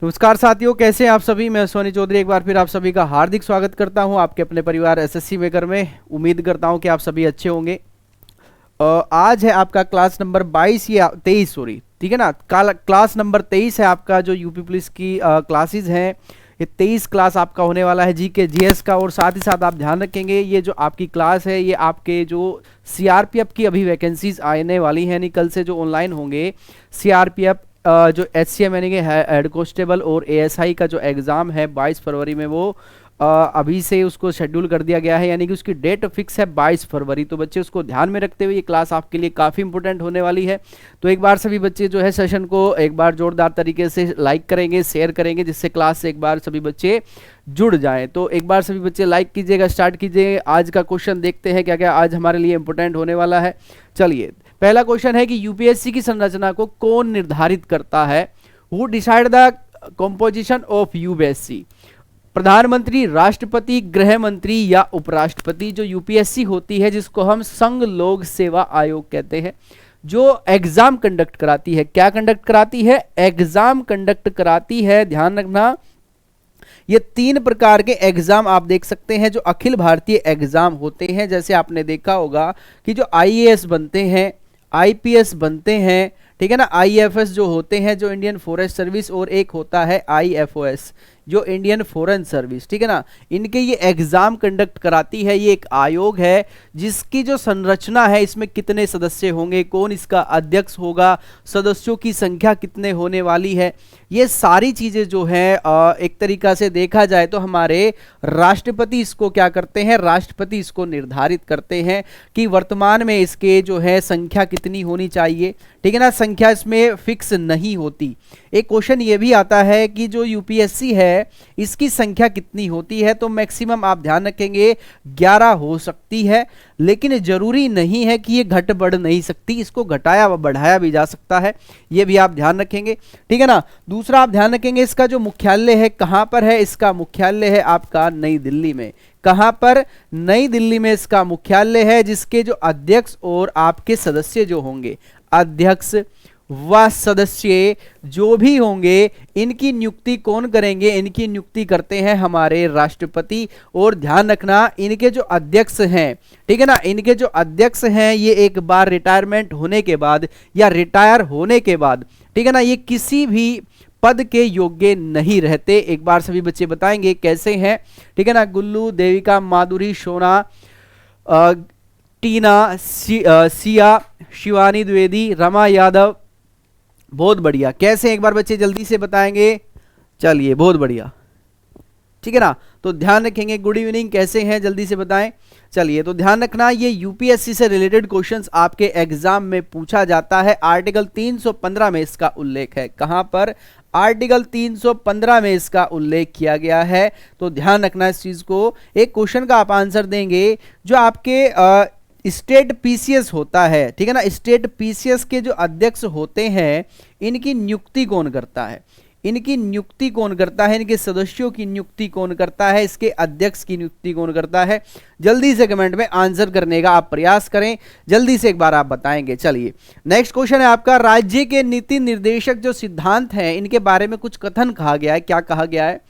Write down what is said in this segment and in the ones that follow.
नमस्कार साथियों, कैसे हैं आप सभी। मैं सोनी चौधरी एक बार फिर आप सभी का हार्दिक स्वागत करता हूं आपके अपने परिवार एसएससी मेकर में। उम्मीद करता हूं कि आप सभी अच्छे होंगे। आज है आपका क्लास नंबर 22 या 23, सॉरी, ठीक है ना। क्लास नंबर 23 है आपका, जो यूपी पुलिस की क्लासेज हैं। ये 23 क्लास आपका होने वाला है जीके जीएस का। और साथ ही साथ आप ध्यान रखेंगे, ये जो आपकी क्लास है ये आपके जो सीआरपीएफ की अभी वैकेंसीज आने वाली हैं, यानी कल से जो ऑनलाइन होंगे सीआरपीएफ जो एचसीएम यानी कि हेड कांस्टेबल और एएसआई का जो एग्ज़ाम है 22 फरवरी में, वो अभी से उसको शेड्यूल कर दिया गया है, यानी कि उसकी डेट फिक्स है 22 फरवरी। तो बच्चे उसको ध्यान में रखते हुए ये क्लास आपके लिए काफ़ी इंपॉर्टेंट होने वाली है। तो एक बार सभी बच्चे जो है सेशन को एक बार जोरदार तरीके से लाइक करेंगे, शेयर करेंगे, जिससे क्लास से एक बार सभी बच्चे जुड़ जाएं। तो एक बार सभी बच्चे लाइक कीजिएगा, स्टार्ट कीजिए। आज का क्वेश्चन देखते हैं क्या क्या आज हमारे लिए इंपॉर्टेंट होने वाला है। चलिए, पहला क्वेश्चन है कि यूपीएससी की संरचना को कौन निर्धारित करता है। Who decide the composition of UPSC. प्रधानमंत्री, राष्ट्रपति, गृह मंत्री या उपराष्ट्रपति। जो यूपीएससी होती है, जिसको हम संघ लोक सेवा आयोग कहते हैं, जो एग्जाम कंडक्ट कराती है। क्या कंडक्ट कराती है? एग्जाम कंडक्ट कराती है। ध्यान रखना, ये 3 प्रकार के एग्जाम आप देख सकते हैं जो अखिल भारतीय एग्जाम होते हैं। जैसे आपने देखा होगा कि जो आईएएस बनते हैं, आईपीएस बनते हैं, ठीक है ना, आईएफएस जो होते हैं, जो इंडियन फॉरेस्ट सर्विस, और एक होता है आईएफओएस जो इंडियन फॉरेन सर्विस, ठीक है ना। इनके ये एग्जाम कंडक्ट कराती है। ये एक आयोग है जिसकी जो संरचना है, इसमें कितने सदस्य होंगे, कौन इसका अध्यक्ष होगा, सदस्यों की संख्या कितने होने वाली है, ये सारी चीजें जो है एक तरीका से देखा जाए तो हमारे राष्ट्रपति इसको क्या करते हैं, राष्ट्रपति इसको निर्धारित करते हैं कि वर्तमान में इसके जो है संख्या कितनी होनी चाहिए, ठीक है ना। संख्या इसमें फिक्स नहीं होती। एक क्वेश्चन ये भी आता है कि जो यूपीएससी है इसकी संख्या कितनी होती है, तो मैक्सिमम आप ध्यान रखेंगे 11 हो सकती है, लेकिन जरूरी नहीं है कि ये घट बढ़ नहीं सकती, इसको घटाया व बढ़ाया भी जा सकता है, ये भी आप ध्यान रखेंगे, ठीक है ना। दूसरा आप ध्यान रखेंगे इसका जो मुख्यालय है कहां पर है। इसका मुख्यालय है आपका नई दिल्ली में। कहां पर? नई दिल्ली में इसका मुख्यालय है, जिसके जो अध्यक्ष और आपके सदस्य जो होंगे, अध्यक्ष व सदस्य जो भी होंगे, इनकी नियुक्ति कौन करेंगे? इनकी नियुक्ति करते हैं हमारे राष्ट्रपति। और ध्यान रखना, इनके जो अध्यक्ष हैं, ठीक है ना, इनके जो अध्यक्ष हैं ये एक बार रिटायरमेंट होने के बाद या रिटायर होने के बाद, ठीक है ना, ये किसी भी पद के योग्य नहीं रहते। एक बार सभी बच्चे बताएंगे कैसे हैं, ठीक है ना। गुल्लू, देविका, माधुरी, सोना, टीना, सिया, शिवानी द्विवेदी, रमा यादव। बहुत बढ़िया। कैसे एक बार बच्चे जल्दी से बताएंगे। चलिए, बहुत बढ़िया, ठीक है ना। तो ध्यान रखेंगे। गुड इवनिंग, कैसे हैं, जल्दी से बताएं। चलिए, तो ध्यान रखना, ये यूपीएससी से रिलेटेड क्वेश्चंस आपके एग्जाम में पूछा जाता है। आर्टिकल 315 में इसका उल्लेख है। कहां पर? आर्टिकल 315 में इसका उल्लेख किया गया है। तो ध्यान रखना इस चीज को। एक क्वेश्चन का आप आंसर देंगे, जो आपके स्टेट पीसीएस होता है, ठीक है ना, स्टेट पीसीएस के जो अध्यक्ष होते हैं, इनकी नियुक्ति कौन करता है? इनकी नियुक्ति कौन करता है? इनके सदस्यों की नियुक्ति कौन करता है? इसके अध्यक्ष की नियुक्ति कौन करता है? जल्दी से कमेंट में आंसर करने का आप प्रयास करें, जल्दी से एक बार आप बताएंगे। चलिए, नेक्स्ट क्वेश्चन है आपका, राज्य के नीति निर्देशक जो सिद्धांत हैं, इनके बारे में कुछ कथन कहा गया है। क्या कहा गया है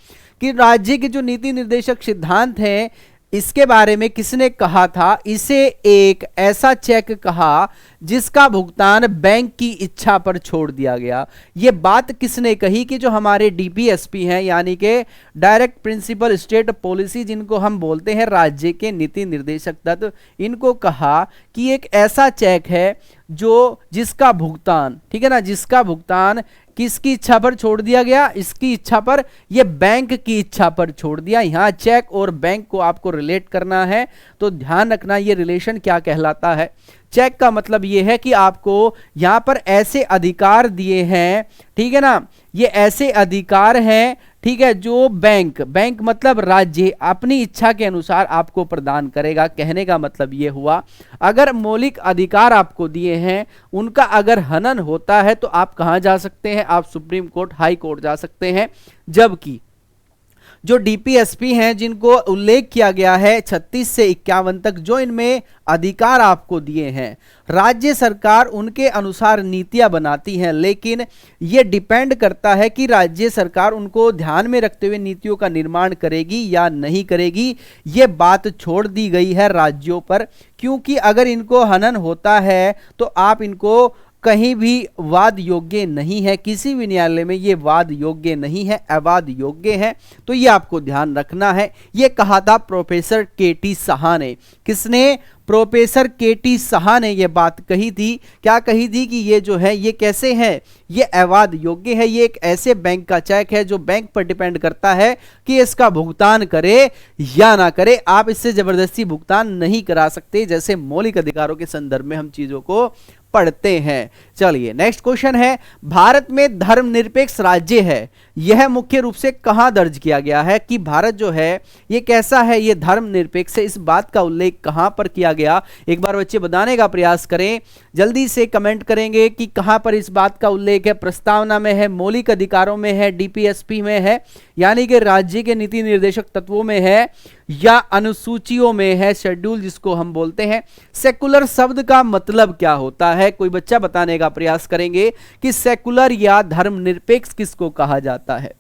कि राज्य के जो नीति निर्देशक सिद्धांत हैं, इसके बारे में किसने कहा था? इसे एक ऐसा चेक कहा जिसका भुगतान बैंक की इच्छा पर छोड़ दिया गया। यह बात किसने कही? कि जो हमारे डीपीएसपी हैं, यानी कि डायरेक्ट प्रिंसिपल स्टेट पॉलिसी, जिनको हम बोलते हैं राज्य के नीति निर्देशक तत्व, इनको कहा कि एक ऐसा चेक है जो जिसका भुगतान, ठीक है ना, जिसका भुगतान किसकी इच्छा पर छोड़ दिया गया? इसकी इच्छा पर, ये बैंक की इच्छा पर छोड़ दिया। यहां चेक और बैंक को आपको रिलेट करना है, तो ध्यान रखना ये रिलेशन क्या कहलाता है। चेक का मतलब ये है कि आपको यहां पर ऐसे अधिकार दिए हैं, ठीक है ना, ये ऐसे अधिकार हैं, ठीक है, जो बैंक मतलब राज्य अपनी इच्छा के अनुसार आपको प्रदान करेगा। कहने का मतलब ये हुआ, अगर मौलिक अधिकार आपको दिए हैं, उनका अगर हनन होता है तो आप कहां जा सकते हैं? आप सुप्रीम कोर्ट, हाई कोर्ट जा सकते हैं। जबकि जो डीपीएसपी हैं जिनको उल्लेख किया गया है 36 से 51 तक, जो इनमें अधिकार आपको दिए हैं, राज्य सरकार उनके अनुसार नीतियां बनाती हैं, लेकिन यह डिपेंड करता है कि राज्य सरकार उनको ध्यान में रखते हुए नीतियों का निर्माण करेगी या नहीं करेगी। यह बात छोड़ दी गई है राज्यों पर, क्योंकि अगर इनको हनन होता है तो आप इनको कहीं भी वाद योग्य नहीं है, किसी भी न्यायालय में ये वाद योग्य नहीं है, अवाद योग्य है। तो ये आपको ध्यान रखना है। ये कहा था प्रोफेसर केटी साहा ने। किसने? प्रोफेसर केटी साहा ने यह बात कही थी। क्या कही थी? कि ये जो है ये कैसे है, ये अवाद योग्य है, ये एक ऐसे बैंक का चेक है जो बैंक पर डिपेंड करता है कि इसका भुगतान करे या ना करे। आप इससे जबरदस्ती भुगतान नहीं करा सकते, जैसे मौलिक अधिकारों के संदर्भ में हम चीजों को पढ़ते हैं। चलिए नेक्स्ट क्वेश्चन है, भारत में धर्मनिरपेक्ष राज्य है, यह मुख्य रूप से कहां दर्ज किया गया है कि भारत जो है ये कैसा है, ये धर्मनिरपेक्ष है, इस बात का उल्लेख कहां पर किया गया? एक बार बच्चे बताने का प्रयास करें, जल्दी से कमेंट करेंगे कि कहां पर इस बात का उल्लेख है। प्रस्तावना में है, मौलिक अधिकारों में है, डीपीएसपी में है, यानी कि राज्य के नीति निर्देशक तत्वों में है, या अनुसूचियों में है, शेड्यूल जिसको हम बोलते हैं। सेकुलर शब्द का मतलब क्या होता है? कोई बच्चा बताने का प्रयास करेंगे कि सेकुलर या धर्मनिरपेक्ष किसको कहा जाता है?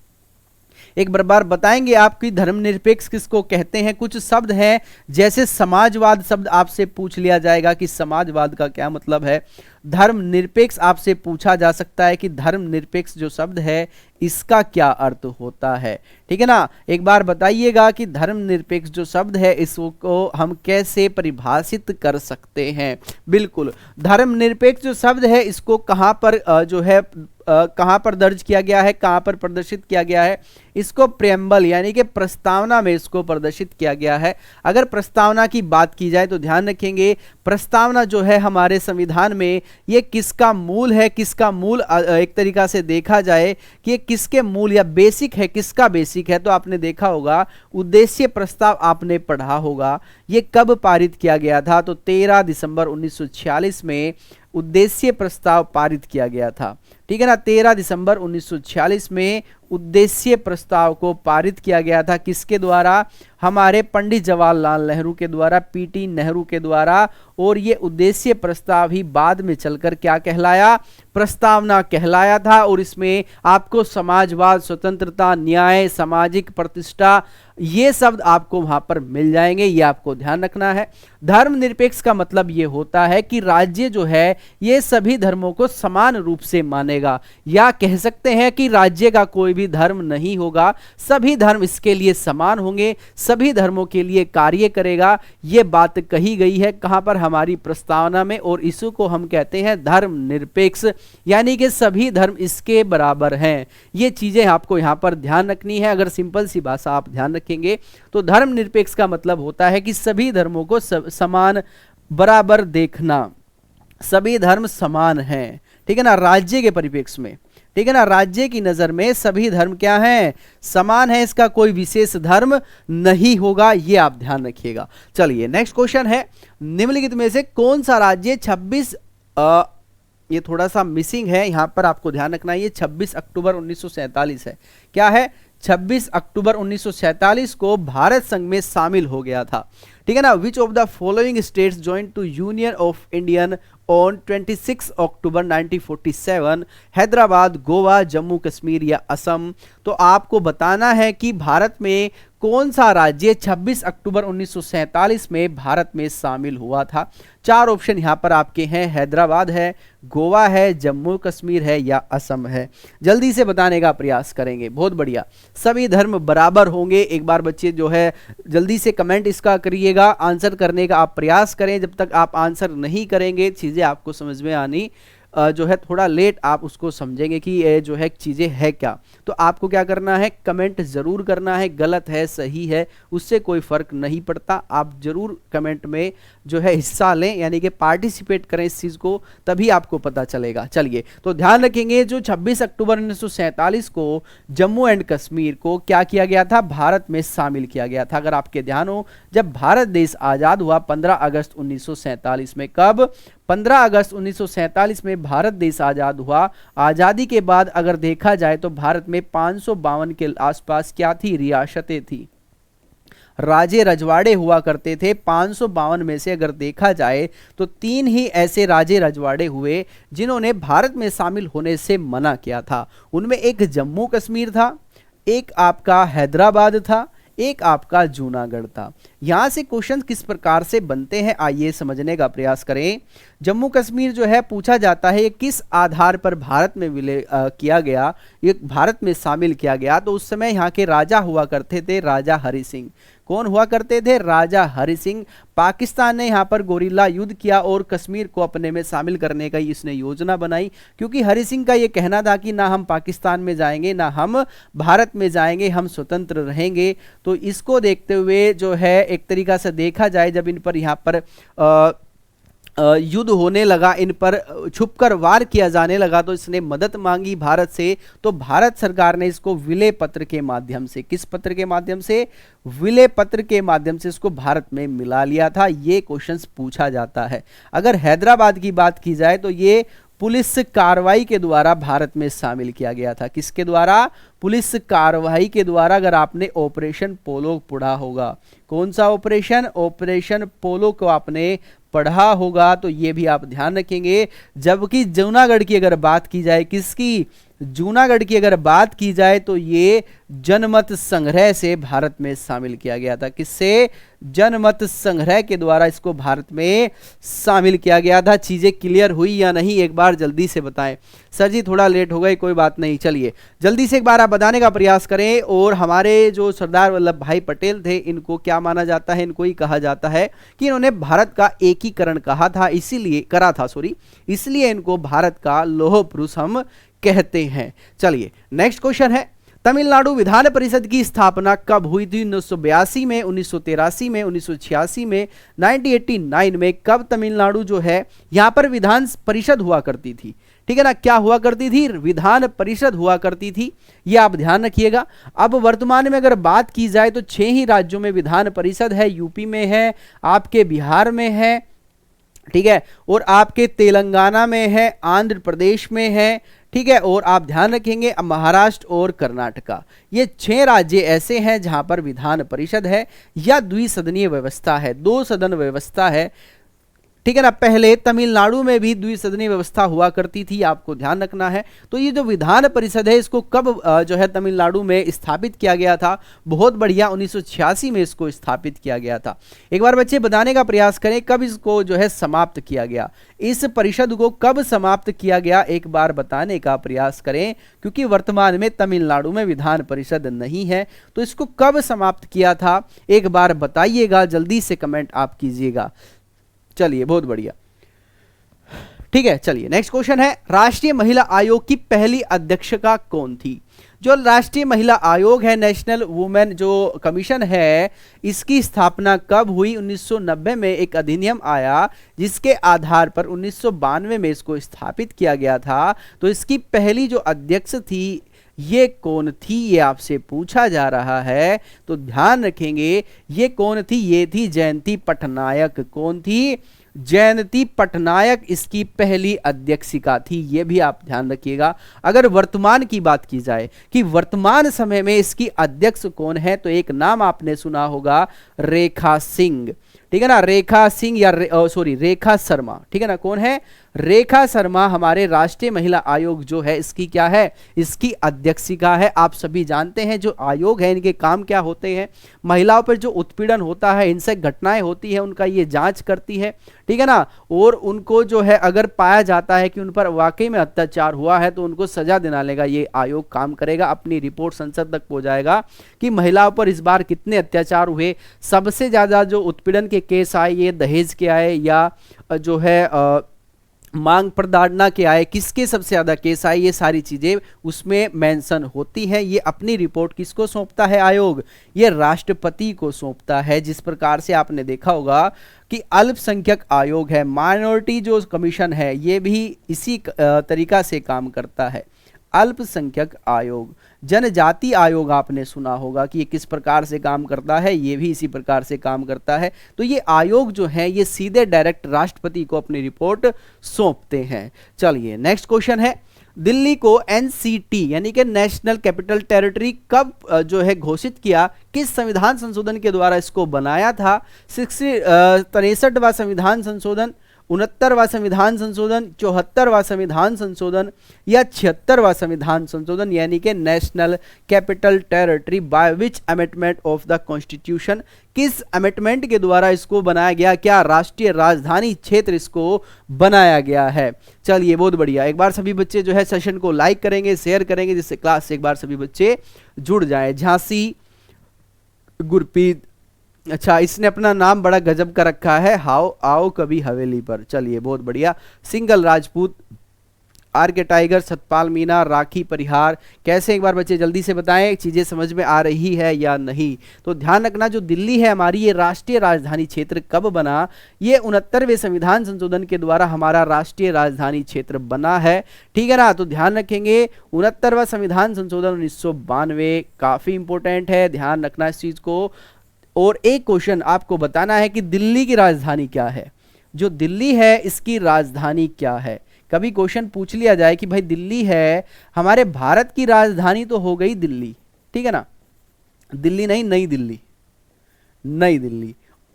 एक बार बताएंगे आप कि धर्मनिरपेक्ष किसको कहते हैं। कुछ शब्द हैं जैसे समाजवाद शब्द आपसे पूछ लिया जाएगा कि समाजवाद का क्या मतलब है। धर्मनिरपेक्ष आपसे पूछा जा सकता है कि धर्मनिरपेक्ष जो शब्द है इसका क्या अर्थ होता है। ठीक है ना, एक बार बताइएगा कि धर्मनिरपेक्ष जो शब्द है इसको हम कैसे परिभाषित कर सकते हैं। बिल्कुल, धर्मनिरपेक्ष जो शब्द है इसको कहां पर जो है कहां पर दर्ज किया गया है, कहां पर प्रदर्शित किया गया है? इसको प्रेम्बल यानी कि प्रस्तावना में इसको प्रदर्शित किया गया है। अगर प्रस्तावना की बात की जाए तो ध्यान रखेंगे प्रस्तावना जो है हमारे संविधान में ये किसका मूल है, किसका मूल एक तरीका से देखा जाए कि ये किसके मूल या बेसिक है, किसका बेसिक है, तो आपने देखा होगा उद्देश्य प्रस्ताव आपने पढ़ा होगा। ये कब पारित किया गया था? तो 13 दिसंबर 1946 में उद्देश्य प्रस्ताव पारित किया गया था। ठीक है ना, 13 दिसंबर 1946 में उद्देश्य प्रस्ताव को पारित किया गया था। किसके द्वारा? हमारे पंडित जवाहरलाल नेहरू के द्वारा, पीटी नेहरू के द्वारा। और ये उद्देश्य प्रस्ताव ही बाद में चलकर क्या कहलाया? प्रस्तावना कहलाया था। और इसमें आपको समाजवाद, स्वतंत्रता, न्याय, सामाजिक प्रतिष्ठा, ये शब्द आपको वहां पर मिल जाएंगे, ये आपको ध्यान रखना है। धर्मनिरपेक्ष का मतलब ये होता है कि राज्य जो है ये सभी धर्मों को समान रूप से मानेगा, या कह सकते हैं कि राज्य का कोई भी धर्म नहीं होगा, सभी धर्म इसके लिए समान होंगे, सभी धर्मों के लिए कार्य करेगा। ये बात कही गई है कहां पर? हमारी प्रस्तावना में। और इसी को हम कहते हैं धर्मनिरपेक्ष, यानी कि सभी धर्म इसके बराबर हैं। ये चीजें आपको यहां पर ध्यान रखनी है। अगर सिंपल सी भाषा आप ध्यान रखेंगे तो धर्मनिरपेक्ष का मतलब होता है कि सभी धर्मों को समान बराबर देखना, सभी धर्म समान हैं। ठीक है ना, राज्य के परिप्रेक्ष्य में, ठीक है ना, राज्य की नजर में सभी धर्म क्या हैं? समान है, इसका कोई विशेष धर्म नहीं होगा, ये आप ध्यान रखिएगा। चलिए नेक्स्ट क्वेश्चन है, निम्नलिखित में से कौन सा राज्य 26 ये थोड़ा सा मिसिंग है यहां पर, आपको ध्यान रखना है, ये 26 अक्टूबर 1947 है। क्या है? 26 अक्टूबर 1947 को भारत संघ में शामिल हो गया था। ठीक है ना, which of the following states join to union of Indian on 26 October 1947? Hyderabad, Goa, Jammu Kashmir या असम? तो आपको बताना है कि भारत में कौन सा राज्य 26 अक्टूबर 1947 में भारत में शामिल हुआ था। चार ऑप्शन यहां पर आपके हैं, हैदराबाद है, गोवा है, जम्मू कश्मीर है या असम है। जल्दी से बताने का प्रयास करेंगे। बहुत बढ़िया, सभी धर्म बराबर होंगे। एक बार बच्चे जो है जल्दी से कमेंट इसका करिएगा, आंसर करने का आप प्रयास करें। जब तक आप आंसर नहीं करेंगे चीजें आपको समझ में आनी जो है थोड़ा लेट आप उसको समझेंगे कि ये जो है चीजें है क्या। तो आपको क्या करना है? कमेंट जरूर करना है, गलत है सही है उससे कोई फर्क नहीं पड़ता, आप जरूर कमेंट में जो है हिस्सा लें, यानी कि पार्टिसिपेट करें इस चीज को, तभी आपको पता चलेगा। चलिए तो ध्यान रखेंगे, जो 26 अक्टूबर 1947 को जम्मू एंड कश्मीर को क्या किया गया था? भारत में शामिल किया गया था। अगर आपके ध्यान हो, जब भारत देश आजाद हुआ 15 अगस्त 1947 में, कब? 15 अगस्त 1947 में भारत देश आजाद हुआ। आजादी के बाद अगर देखा जाए तो भारत में 552 के आसपास क्या थी, रियासतें थी, राजे रजवाड़े हुआ करते थे। 552 में से अगर देखा जाए तो 3 ही ऐसे राजे रजवाड़े हुए जिन्होंने भारत में शामिल होने से मना किया था। उनमें एक जम्मू कश्मीर था, एक आपका हैदराबाद था, एक आपका जूनागढ़ था। यहां से क्वेश्चन किस प्रकार से बनते हैं आइए समझने का प्रयास करें। जम्मू कश्मीर जो है पूछा जाता है ये किस आधार पर भारत में विलय किया गया, ये भारत में शामिल किया गया। तो उस समय यहाँ के राजा हुआ करते थे राजा हरि सिंह। कौन हुआ करते थे, राजा हरि सिंह। पाकिस्तान ने यहाँ पर गोरिल्ला युद्ध किया और कश्मीर को अपने में शामिल करने का इसने योजना बनाई, क्योंकि हरि सिंह का ये कहना था कि ना हम पाकिस्तान में जाएंगे ना हम भारत में जाएंगे, हम स्वतंत्र रहेंगे। तो इसको देखते हुए जो है एक तरीका से देखा जाए जब इन पर यहाँ पर युद्ध होने लगा, इन पर छुपकर वार किया जाने लगा, तो इसने मदद मांगी भारत से। तो भारत सरकार ने इसको विलय पत्र के माध्यम से, किस पत्र के माध्यम से, विलय पत्र के माध्यम से इसको भारत में मिला लिया था। ये क्वेश्चंस पूछा जाता है। अगर हैदराबाद की बात की जाए तो ये पुलिस कार्रवाई के द्वारा भारत में शामिल किया गया था। किसके द्वारा, पुलिस कार्रवाई के द्वारा। अगर आपने ऑपरेशन पोलो पढ़ा होगा, कौन सा ऑपरेशन, ऑपरेशन पोलो को आपने पढ़ा होगा, तो ये भी आप ध्यान रखेंगे। जबकि जूनागढ़ की अगर बात की जाए, किसकी, जूनागढ़ की अगर बात की जाए तो ये जनमत संग्रह से भारत में शामिल किया गया था। किससे, जनमत संग्रह के द्वारा इसको भारत में शामिल किया गया था। चीजें क्लियर हुई या नहीं एक बार जल्दी से बताएं। सर जी थोड़ा लेट हो गई, कोई बात नहीं, चलिए जल्दी से एक बार आप बताने का प्रयास करें। और हमारे जो सरदार वल्लभ भाई पटेल थे, इनको क्या माना जाता है, इनको ही कहा जाता है कि इन्होंने भारत का एकीकरण कहा था, इसीलिए करा था, सॉरी, इसलिए इनको भारत का लौह पुरुष हम कहते हैं। चलिए नेक्स्ट क्वेश्चन है, तमिलनाडु विधान परिषद की स्थापना कब हुई थी, 1982 में, 1983 में, 1986 में, 1989 में, कब तमिलनाडु जो है यहां पर विधान परिषद हुआ करती थी, ठीक है ना, क्या हुआ करती थी, विधान परिषद हुआ करती थी, ये आप ध्यान रखिएगा। अब वर्तमान में अगर बात की जाए तो 6 ही राज्यों में विधान परिषद है, यूपी में है, आपके बिहार में है, ठीक है, और आपके तेलंगाना में है, आंध्र प्रदेश में है, ठीक है, और आप ध्यान रखेंगे महाराष्ट्र और कर्नाटका, ये 6 राज्य ऐसे हैं जहां पर विधान परिषद है या द्विसदनीय व्यवस्था है, 2 सदन व्यवस्था है, ठीक है ना। पहले तमिलनाडु में भी द्विसदनीय व्यवस्था हुआ करती थी, आपको ध्यान रखना है। तो ये जो विधान परिषद है इसको कब जो है तमिलनाडु में स्थापित किया गया था, बहुत बढ़िया, 1986 में इसको स्थापित किया गया था। एक बार बच्चे बताने का प्रयास करें कब इसको जो है समाप्त किया गया, इस परिषद को कब समाप्त किया गया, एक बार बताने का प्रयास करें, क्योंकि वर्तमान में तमिलनाडु में विधान परिषद नहीं है। तो इसको कब समाप्त किया था एक बार बताइएगा, जल्दी से कमेंट आप कीजिएगा। चलिए बहुत बढ़िया, ठीक है। चलिए नेक्स्ट क्वेश्चन है, राष्ट्रीय महिला आयोग की पहली अध्यक्षका कौन थी। जो राष्ट्रीय महिला आयोग है, नेशनल वुमेन जो कमीशन है, इसकी स्थापना कब हुई, 1990 में एक अधिनियम आया जिसके आधार पर 1992 में इसको स्थापित किया गया था। तो इसकी पहली जो अध्यक्ष थी ये कौन थी, ये आपसे पूछा जा रहा है, तो ध्यान रखेंगे ये कौन थी, ये थी जयंती पटनायक। कौन थी, जयंती पटनायक इसकी पहली अध्यक्षिका थी, ये भी आप ध्यान रखिएगा। अगर वर्तमान की बात की जाए कि वर्तमान समय में इसकी अध्यक्ष कौन है, तो एक नाम आपने सुना होगा, रेखा सिंह, ठीक है ना, रेखा सिंह या रेखा शर्मा, ठीक है ना, कौन है, रेखा शर्मा हमारे राष्ट्रीय महिला आयोग जो है इसकी क्या है, इसकी अध्यक्षिका है। आप सभी जानते हैं जो आयोग है इनके काम क्या होते हैं, महिलाओं पर जो उत्पीड़न होता है, इनसे घटनाएं होती है, उनका ये जांच करती है, ठीक है ना, और उनको जो है अगर पाया जाता है कि उन पर वाकई में अत्याचार हुआ है तो उनको सजा दिलाने का ये आयोग काम करेगा। अपनी रिपोर्ट संसद तक पहुंचाएगा कि महिलाओं पर इस बार कितने अत्याचार हुए, सबसे ज्यादा जो उत्पीड़न के केस आए ये दहेज के आए या जो है मांग प्रताड़ना के आए, किसके सबसे ज्यादा केस आए, ये सारी चीजें उसमें मेंशन होती हैं। ये अपनी रिपोर्ट किसको सौंपता है आयोग, ये राष्ट्रपति को सौंपता है। जिस प्रकार से आपने देखा होगा कि अल्पसंख्यक आयोग है, माइनॉरिटी जो कमीशन है, ये भी इसी तरीका से काम करता है। अल्पसंख्यक आयोग। जनजाति आयोग आपने सुना होगा कि ये किस प्रकार से काम करता है, ये भी इसी प्रकार से काम करता है। तो ये आयोग जो है ये सीधे डायरेक्ट राष्ट्रपति को अपनी रिपोर्ट सौंपते हैं। चलिए नेक्स्ट क्वेश्चन है, दिल्ली को एनसीटी यानी कि नेशनल कैपिटल टेरिटरी कब जो है घोषित किया, किस संविधान संशोधन के द्वारा इसको बनाया था? 63वां संविधान संशोधन, 69वां संविधान संशोधन, 74वां संविधान संशोधन या 76वां संविधान संशोधन, यानी कि national capital territory by which amendment of the constitution, किस अमेंडमेंट के द्वारा इसको बनाया गया? क्या राष्ट्रीय राजधानी क्षेत्र इसको बनाया गया है? चलिए बहुत बढ़िया। एक बार सभी बच्चे जो है सेशन को लाइक करेंगे, शेयर करेंगे, जिससे क्लास से एक बार सभी बच्चे जुड़ जाए। झांसी गुरप्रीत, अच्छा इसने अपना नाम बड़ा गजब का रखा है, आओ कभी हवेली पर। चलिए बहुत बढ़िया। सिंगल राजपूत, आर के टाइगर, सतपाल मीना, राखी परिहार, कैसे एक बार बच्चे जल्दी से बताएं, चीजें समझ में आ रही है या नहीं? तो ध्यान रखना, जो दिल्ली है हमारी, ये राष्ट्रीय राजधानी क्षेत्र कब बना? ये 69वें संविधान संशोधन के द्वारा हमारा राष्ट्रीय राजधानी क्षेत्र बना है, ठीक है ना। तो ध्यान रखेंगे 69वां संविधान संशोधन 1992, काफी इंपॉर्टेंट है, ध्यान रखना इस चीज को। और एक क्वेश्चन आपको बताना है कि दिल्ली की राजधानी क्या है? जो दिल्ली है इसकी राजधानी क्या है? कभी क्वेश्चन पूछ लिया जाए कि भाई दिल्ली है, हमारे भारत की राजधानी तो हो गई दिल्ली, ठीक है ना, दिल्ली नहीं, नई दिल्ली, नई दिल्ली।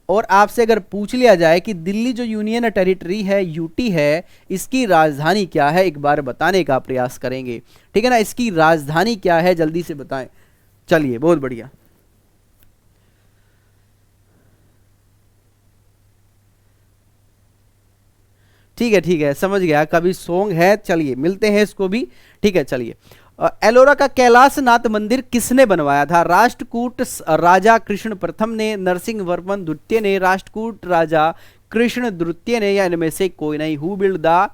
और आपसे अगर पूछ लिया जाए कि दिल्ली जो यूनियन टेरिटरी है, यूटी है, इसकी राजधानी क्या है, एक बार बताने का प्रयास करेंगे, ठीक है ना। इसकी राजधानी क्या है, जल्दी से बताएं। चलिए बहुत बढ़िया। ठीक है समझ गया, कभी सॉन्ग है। चलिए मिलते हैं इसको भी, ठीक है। चलिए, एलोरा का कैलाशनाथ मंदिर किसने बनवाया था? राष्ट्रकूट राजा कृष्ण प्रथम ने, नरसिंह वर्मन द्वितीय ने, राष्ट्रकूट राजा कृष्ण द्वितीय ने, या इनमें से कोई नहीं? Who build the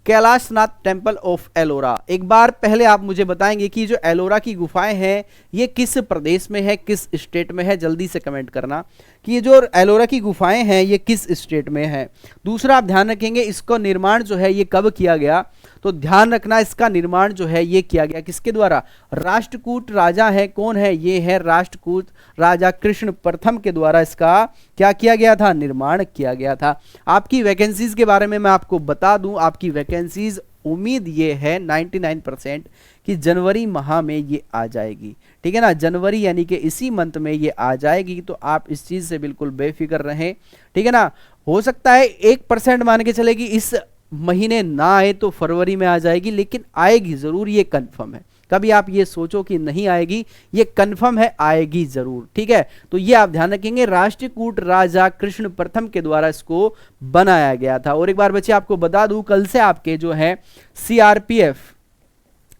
Kailashnath temple of Ellora? एक बार पहले आप मुझे बताएंगे कि जो एलोरा की गुफाएं हैं ये किस प्रदेश में है, किस स्टेट में है? जल्दी से कमेंट करना कि ये जो एलोरा की गुफाएं हैं ये किस स्टेट में है। दूसरा आप ध्यान रखेंगे इसका निर्माण जो है ये कब किया गया? तो ध्यान रखना इसका निर्माण जो है ये किया गया किसके द्वारा? राष्ट्रकूट राजा है, कौन है? ये है राष्ट्रकूट राजा कृष्ण प्रथम के द्वारा इसका क्या किया गया था? निर्माण किया गया था। आपकी वैकेंसीज के बारे में मैं आपको बता दूं, आपकी वैकेंसीज उम्मीद ये है 99% कि जनवरी माह में ये आ जाएगी, ठीक है ना। जनवरी यानी कि इसी मंथ में ये आ जाएगी, तो आप इस चीज से बिल्कुल बेफिक्र रहें, ठीक है ना। हो सकता है 1% मान के चलेगी इस महीने ना आए तो फरवरी में आ जाएगी, लेकिन आएगी जरूर, ये कंफर्म है। कभी आप ये सोचो कि नहीं आएगी, ये कंफर्म है, आएगी जरूर, ठीक है। तो ये आप ध्यान रखेंगे, राष्ट्रकूट राजा कृष्ण प्रथम के द्वारा इसको बनाया गया था। और एक बार बच्चे आपको बता दूं, कल से आपके जो है सीआरपीएफ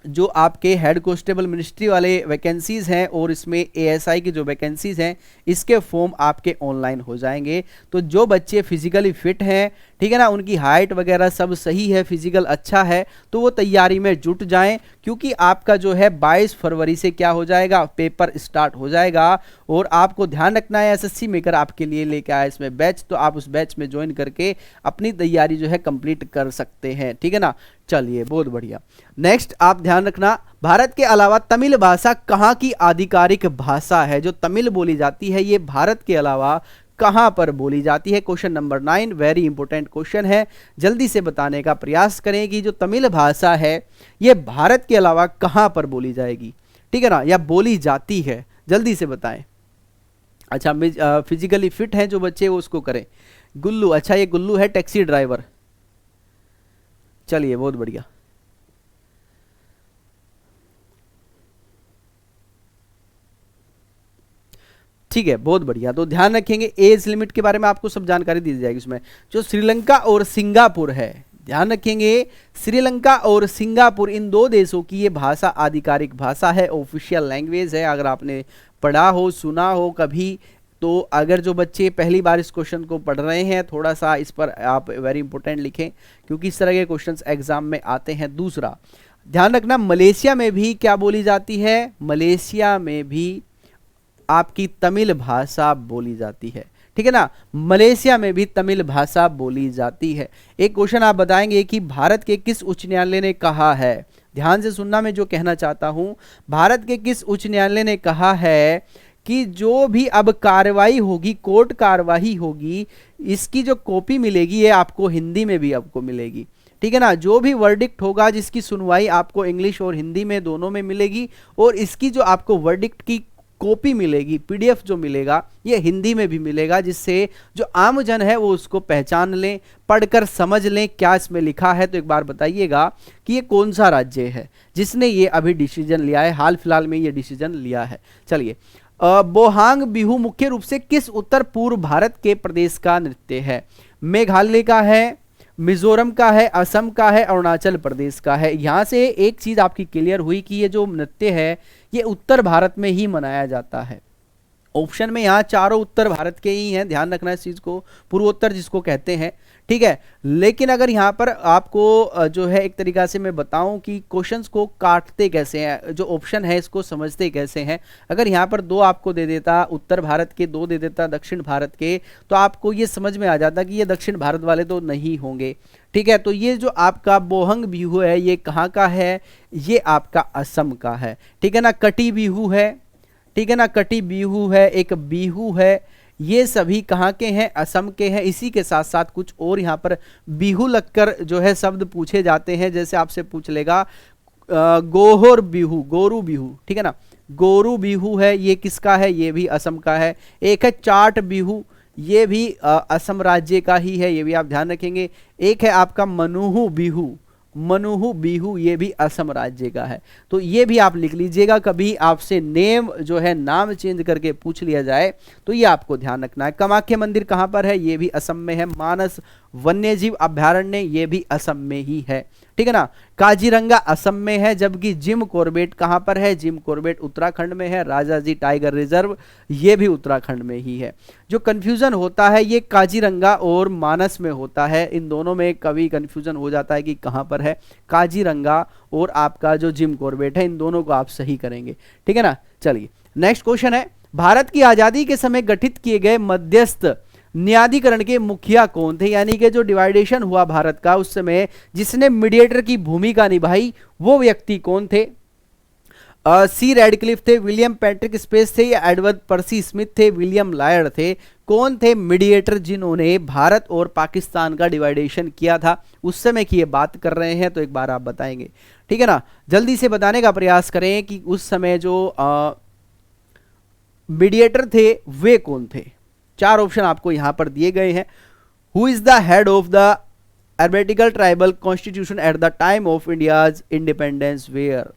जो आपके हेड कांस्टेबल मिनिस्ट्री वाले वैकेंसीज हैं और इसमें एएसआई की जो वैकेंसीज हैं इसके फॉर्म आपके ऑनलाइन हो जाएंगे। तो जो बच्चे फिजिकली फिट हैं, ठीक है ना, उनकी हाइट वगैरह सब सही है, फिजिकल अच्छा है, तो वो तैयारी में जुट जाएं, क्योंकि आपका जो है 22 फरवरी से क्या हो जाएगा? पेपर स्टार्ट हो जाएगा। और आपको ध्यान रखना है एसएससी मेकर आपके लिए लेके आया इसमें बैच, तो आप उस बैच में ज्वाइन करके अपनी तैयारी जो है कंप्लीट कर सकते हैं, ठीक है ना। चलिए बहुत बढ़िया। नेक्स्ट आप ध्यान रखना, भारत के अलावा तमिल भाषा कहाँ की आधिकारिक भाषा है? जो तमिल बोली जाती है ये भारत के अलावा कहां पर बोली जाती है? Question number 9, very important question है, जल्दी से बताने का प्रयास करें कि जो तमिल भाषा है ये भारत के अलावा कहां पर बोली जाएगी, ठीक है ना, या बोली जाती है? जल्दी से बताएं। अच्छा फिजिकली फिट हैं जो बच्चे वो उसको करें। गुल्लू, अच्छा ये गुल्लू है टैक्सी ड्राइवर। चलिए बहुत बढ़िया। ठीक है बहुत बढ़िया। तो ध्यान रखेंगे एज लिमिट के बारे में आपको सब जानकारी दी जाएगी इसमें। जो श्रीलंका और सिंगापुर है, ध्यान रखेंगे श्रीलंका और सिंगापुर इन दो देशों की ये भाषा आधिकारिक भाषा है, ऑफिशियल लैंग्वेज है। अगर आपने पढ़ा हो, सुना हो कभी, तो अगर जो बच्चे पहली बार इस क्वेश्चन को पढ़ रहे हैं थोड़ा सा इस पर आप वेरी इंपॉर्टेंट लिखें, क्योंकि इस तरह के क्वेश्चंस एग्जाम में आते हैं। दूसरा ध्यान रखना, मलेशिया में भी क्या बोली जाती है? मलेशिया में भी आपकी तमिल भाषा बोली जाती है, ठीक है ना। मलेशिया में भी तमिल भाषा बोली जाती है। एक क्वेश्चन आप बताएंगे कि भारत के किस उच्च न्यायालय ने कहा है? ध्यान से सुनना, मैं जो कहना चाहता हूं, भारत के किस उच्च न्यायालय ने कहा है कि जो भी अब कार्रवाई होगी, कोर्ट कार्रवाई होगी, इसकी जो कॉपी मिलेगी ये आपको हिंदी में भी आपको मिलेगी, ठीक है ना। जो भी वर्डिक्ट होगा जिसकी सुनवाई आपको इंग्लिश और हिंदी में दोनों में मिलेगी, और इसकी जो आपको वर्डिक्ट की कॉपी मिलेगी, पीडीएफ जो मिलेगा, ये हिंदी में भी मिलेगा, जिससे जो आम जन है वो उसको पहचान लें, पढ़कर समझ लें क्या इसमें लिखा है। तो एक बार बताइएगा कि ये कौन सा राज्य है जिसने ये अभी डिसीजन लिया है, हाल फिलहाल में ये डिसीजन लिया है। चलिए, बोहांग बिहू मुख्य रूप से किस उत्तर पूर्व भारत के प्रदेश का नृत्य है? मेघालय का है, मिजोरम का है, असम का है, अरुणाचल प्रदेश का है। यहां से एक चीज आपकी क्लियर हुई कि ये जो नृत्य है ये उत्तर भारत में ही मनाया जाता है। ऑप्शन में यहाँ चारों उत्तर भारत के ही हैं, ध्यान रखना इस चीज को, पूर्वोत्तर जिसको कहते हैं, ठीक है। लेकिन अगर यहाँ पर आपको जो है एक तरीका से मैं बताऊं कि क्वेश्चंस को काटते कैसे हैं, जो ऑप्शन है इसको समझते कैसे हैं। अगर यहाँ पर 2 आपको दे देता उत्तर भारत के, 2 दे देता दक्षिण भारत के, तो आपको ये समझ में आ जाता कि ये दक्षिण भारत वाले तो नहीं होंगे, ठीक है। तो ये जो आपका बोहंग बिहू है ये कहाँ का है? ये आपका असम का है, ठीक है ना। कटी बिहू है, ठीक है ना, कटी बिहू है, एक बिहू है, ये सभी कहाँ के हैं? असम के हैं। इसी के साथ साथ कुछ और यहाँ पर बिहू लगकर जो है शब्द पूछे जाते हैं, जैसे आपसे पूछ लेगा गोहर बिहू, गोरू बिहू, ठीक है ना, गोरू बिहू है, ये किसका है? ये भी असम का है। एक है चाट बिहू, ये भी असम राज्य का ही है, ये भी आप ध्यान रखेंगे। एक है आपका मनुहू बिहू, मनुहू बिहू, ये भी असम राज्य का है। तो ये भी आप लिख लीजिएगा, कभी आपसे नेम जो है नाम चेंज करके पूछ लिया जाए तो ये आपको ध्यान रखना है। कामाख्या मंदिर कहाँ पर है? ये भी असम में है। मानस वन्यजीव अभ्यारण्य ये भी असम में ही है, ठीक है ना। काजीरंगा असम में है, जबकि जिम कॉर्बेट कहाँ पर है? जिम कॉर्बेट उत्तराखंड में है। राजाजी टाइगर रिजर्व ये भी उत्तराखंड में ही है। जो कंफ्यूजन होता है ये काजीरंगा और मानस में होता है, इन दोनों में कभी कंफ्यूजन हो जाता है कि कहाँ पर है। काजीरंगा और आपका जो जिम कॉर्बेट है, इन दोनों को आप सही करेंगे, ठीक है ना। चलिए, नेक्स्ट क्वेश्चन है, भारत की आजादी के समय गठित किए गए मध्यस्थ न्यायाधिकरण के मुखिया कौन थे? यानी कि जो डिवाइडेशन हुआ भारत का उस समय जिसने मीडिएटर की भूमिका निभाई, वो व्यक्ति कौन थे? सी रेडक्लिफ थे, विलियम पैट्रिक स्पेस थे, या एडवर्ड पर्सी स्मिथ थे, विलियम लायड थे? कौन थे मीडिएटर जिन्होंने भारत और पाकिस्तान का डिवाइडेशन किया था? उस समय की ये बात कर रहे हैं, तो एक बार आप बताएंगे, ठीक है ना। जल्दी से बताने का प्रयास करें कि उस समय जो मीडिएटर थे वे कौन थे। 4 ऑप्शन आपको यहां पर दिए गए हैं। Who is the head of the arbetical tribal constitution at the time of India's independence where?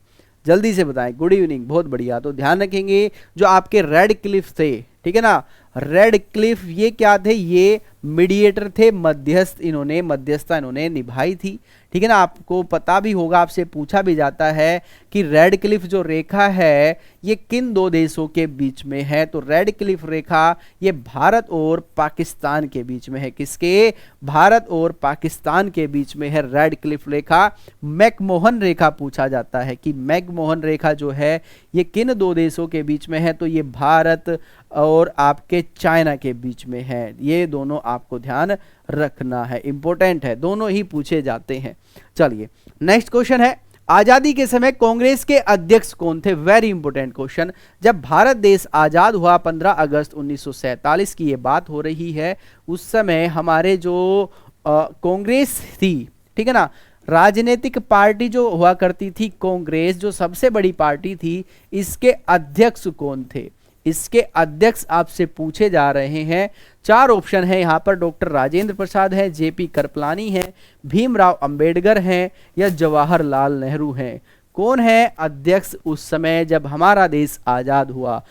जल्दी से बताएं। गुड इवनिंग, बहुत बढ़िया। तो ध्यान रखेंगे जो आपके रेड क्लिफ थे, ठीक है ना, रेड क्लिफ ये क्या थे? ये मीडिएटर थे, मध्यस्थ, इन्होंने मध्यस्थता इन्होंने निभाई थी, ठीक है ना। आपको पता भी होगा, आपसे पूछा भी जाता है कि रेड क्लिफ जो रेखा है ये किन 2 देशों के बीच में है? तो रेड क्लिफ रेखा ये भारत और पाकिस्तान के बीच में है। किसके? भारत और पाकिस्तान के बीच में है रेड क्लिफ रेखा। मैकमोहन रेखा पूछा जाता है कि मैकमोहन रेखा जो है ये किन 2 देशों के बीच में है? तो ये भारत और आपके चाइना के बीच में है। ये दोनों आपको ध्यान रखना है, इंपॉर्टेंट है, दोनों ही पूछे जाते हैं। चलिए, नेक्स्ट क्वेश्चन है, आजादी के समय कांग्रेस के अध्यक्ष कौन थे? Very important question. जब भारत देश आजाद हुआ 15 अगस्त 1947 की ये बात हो रही है, उस समय हमारे जो कांग्रेस थी, ठीक है ना, राजनीतिक पार्टी जो हुआ करती थी कांग्रेस, जो सबसे बड़ी पार्टी थी, इसके अध्यक्ष कौन थे? इसके अध्यक्ष आपसे पूछे जा रहे हैं। 4 ऑप्शन है यहाँ पर, डॉक्टर राजेंद्र प्रसाद है, जेपी कृपलानी है, भीमराव अंबेडकर हैं, या जवाहरलाल नेहरू हैं? कौन है अध्यक्ष उस समय जब हमारा देश आजाद हुआ?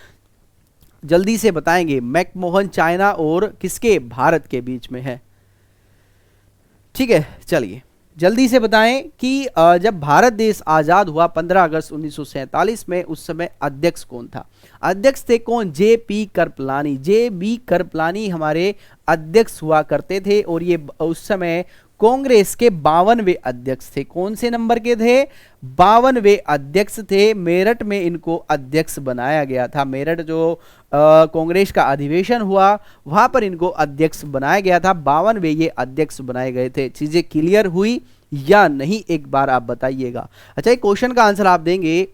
जल्दी से बताएंगे। मैकमोहन चाइना और किसके? भारत के बीच में है, ठीक है। चलिए, जल्दी से बताएं कि जब भारत देश आजाद हुआ 15 अगस्त 1947 में, उस समय अध्यक्ष कौन था? अध्यक्ष थे कौन? जे.पी. कृपलानी। जे.बी. कृपलानी हमारे अध्यक्ष हुआ करते थे, और ये उस समय कांग्रेस के 52वें अध्यक्ष थे। कौन से नंबर के थे? 52वें अध्यक्ष थे। मेरठ में इनको अध्यक्ष बनाया गया था। मेरठ जो कांग्रेस का अधिवेशन हुआ वहां पर इनको अध्यक्ष बनाया गया था। 52वें ये अध्यक्ष बनाए गए थे। चीजें क्लियर हुई? या नहीं, एक बार आप बताइएगा। अच्छा, एक क्वेश्चन का आंसर आप देंगे,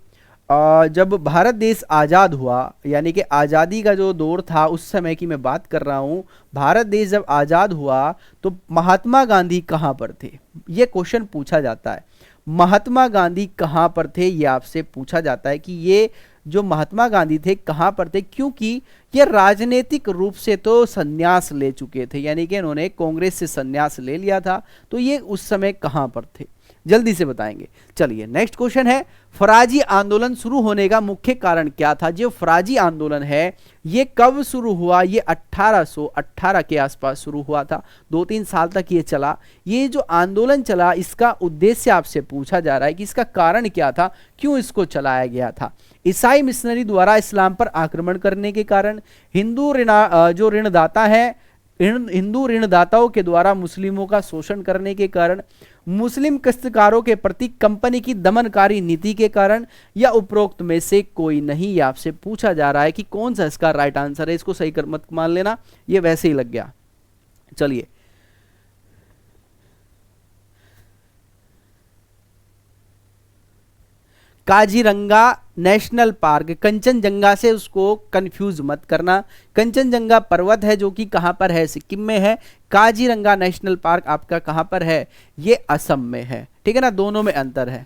जब भारत देश आज़ाद हुआ, यानी कि आज़ादी का जो दौर था उस समय की मैं बात कर रहा हूं, भारत देश जब आज़ाद हुआ तो महात्मा गांधी कहां पर थे? ये क्वेश्चन पूछा जाता है, महात्मा गांधी कहां पर थे, ये आपसे पूछा जाता है कि ये जो महात्मा गांधी थे कहां पर थे, क्योंकि ये राजनीतिक रूप से तो संन्यास ले चुके थे, यानी कि इन्होंने कांग्रेस से संन्यास ले लिया था, तो ये उस समय कहां पर थे, जल्दी से बताएंगे। चलिए नेक्स्ट क्वेश्चन है, फराजी आंदोलन शुरू होने का मुख्य कारण क्या था? जो फराजी आंदोलन है ये कब शुरू हुआ? ये 1818 के आसपास शुरू हुआ था, 2-3 साल तक ये चला। ये जो आंदोलन चला इसका उद्देश्य आपसे पूछा जा रहा है कि इसका कारण क्या था, क्यों इसको चलाया गया था? ईसाई मिशनरी द्वारा इस्लाम पर आक्रमण करने के कारण, जो ऋणदाता है, हिंदू ऋणदाताओं के द्वारा मुस्लिमों का शोषण करने के कारण, मुस्लिम काश्तकारों के प्रति कंपनी की दमनकारी नीति के कारण, या उपरोक्त में से कोई नहीं? ये आपसे पूछा जा रहा है कि कौन सा इसका राइट आंसर है। इसको सही कर मत मान लेना, ये वैसे ही लग गया। चलिए काजीरंगा नेशनल पार्क, कंचनजंगा से उसको कंफ्यूज मत करना, कंचनजंगा पर्वत है जो कि कहां पर है? सिक्किम में है। काजीरंगा नेशनल पार्क आपका कहां पर है? ये असम में है, ठीक है ना, दोनों में अंतर है।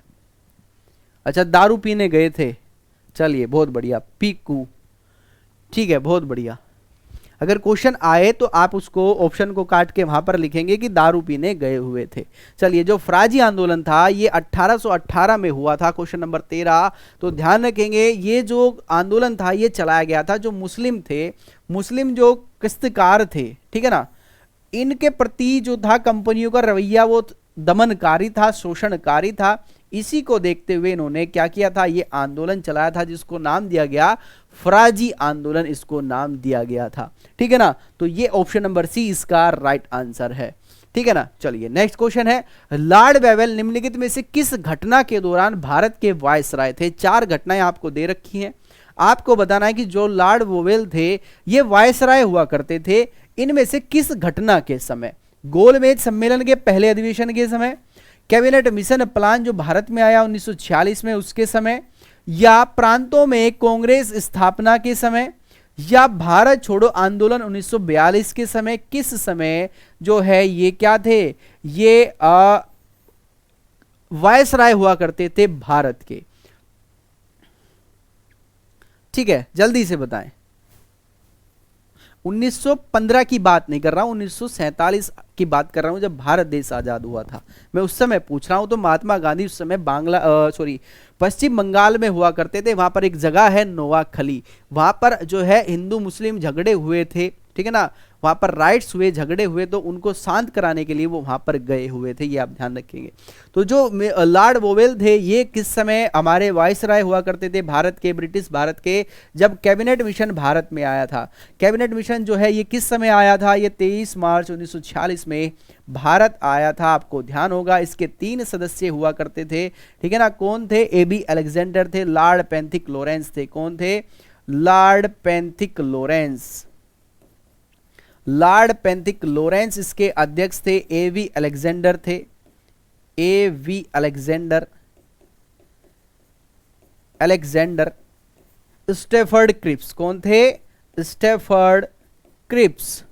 अच्छा, दारू पीने गए थे, चलिए बहुत बढ़िया, पीकू, ठीक है, बहुत बढ़िया। अगर क्वेश्चन आए तो आप उसको ऑप्शन को काट के वहां पर लिखेंगे कि दारू पीने गए हुए थे। चलिए, जो फराजी आंदोलन था ये 1818 में हुआ था, क्वेश्चन नंबर 13। तो ध्यान रखेंगे ये जो आंदोलन था ये चलाया गया था, जो मुस्लिम थे, मुस्लिम जो काश्तकार थे, ठीक है ना, इनके प्रति जो था कंपनियों का रवैया वो दमनकारी था, शोषणकारी था। इसी को देखते हुए इन्होंने क्या किया था, ये आंदोलन चलाया था जिसको नाम दिया गया फराजी आंदोलन, इसको नाम दिया गया था, ठीक है ना। तो ये ऑप्शन नंबर सी इसका राइट आंसर है, ठीक है ना। चलिए नेक्स्ट क्वेश्चन है, लॉर्ड वेवेल निम्नलिखित में से किस घटना के दौरान भारत के वायसराय थे? 4 घटनाएं आपको दे रखी हैं, आपको बताना है कि जो लॉर्ड वेवेल थे ये वायसराय हुआ करते थे, इनमें से किस घटना के समय? गोलमेज सम्मेलन के पहले अधिवेशन के समय, कैबिनेट मिशन प्लान जो भारत में आया 1946 में उसके समय, या प्रांतों में कांग्रेस स्थापना के समय, या भारत छोड़ो आंदोलन 1942 के समय? किस समय जो है ये क्या थे, ये वायसराय हुआ करते थे भारत के, ठीक है, जल्दी से बताएं। 1915 की बात नहीं कर रहा हूं, 1947 की बात कर रहा हूं, जब भारत देश आजाद हुआ था, मैं उस समय पूछ रहा हूं। तो महात्मा गांधी उस समय पश्चिम बंगाल में हुआ करते थे। वहां पर एक जगह है नोवाखली, वहां पर जो है हिंदू मुस्लिम झगड़े हुए थे, ठीक है ना, वहां पर राइट्स हुए, झगड़े हुए, तो उनको शांत कराने के लिए वो वहां पर गए हुए थे, ये आप ध्यान रखेंगे। तो जो लॉर्ड वेवेल थे ये किस समय हमारे वायसराय हुआ करते थे भारत के, ब्रिटिश भारत के, जब कैबिनेट मिशन भारत में आया था। कैबिनेट मिशन जो है ये किस समय आया था? ये 23 मार्च 1946 में भारत आया था, आपको ध्यान होगा। इसके 3 सदस्य हुआ करते थे, ठीक है ना, कौन थे? एबी अलेक्जेंडर थे, लॉर्ड पेंथिक लॉरेंस थे। कौन थे? लॉर्ड पेंथिक लॉरेंस, लॉर्ड पेंथिक लॉरेंस इसके अध्यक्ष थे। एवी अलेक्जेंडर थे, एवी अलेक्जेंडर, स्टेफर्ड क्रिप्स, कौन थे? स्टेफर्ड क्रिप्स,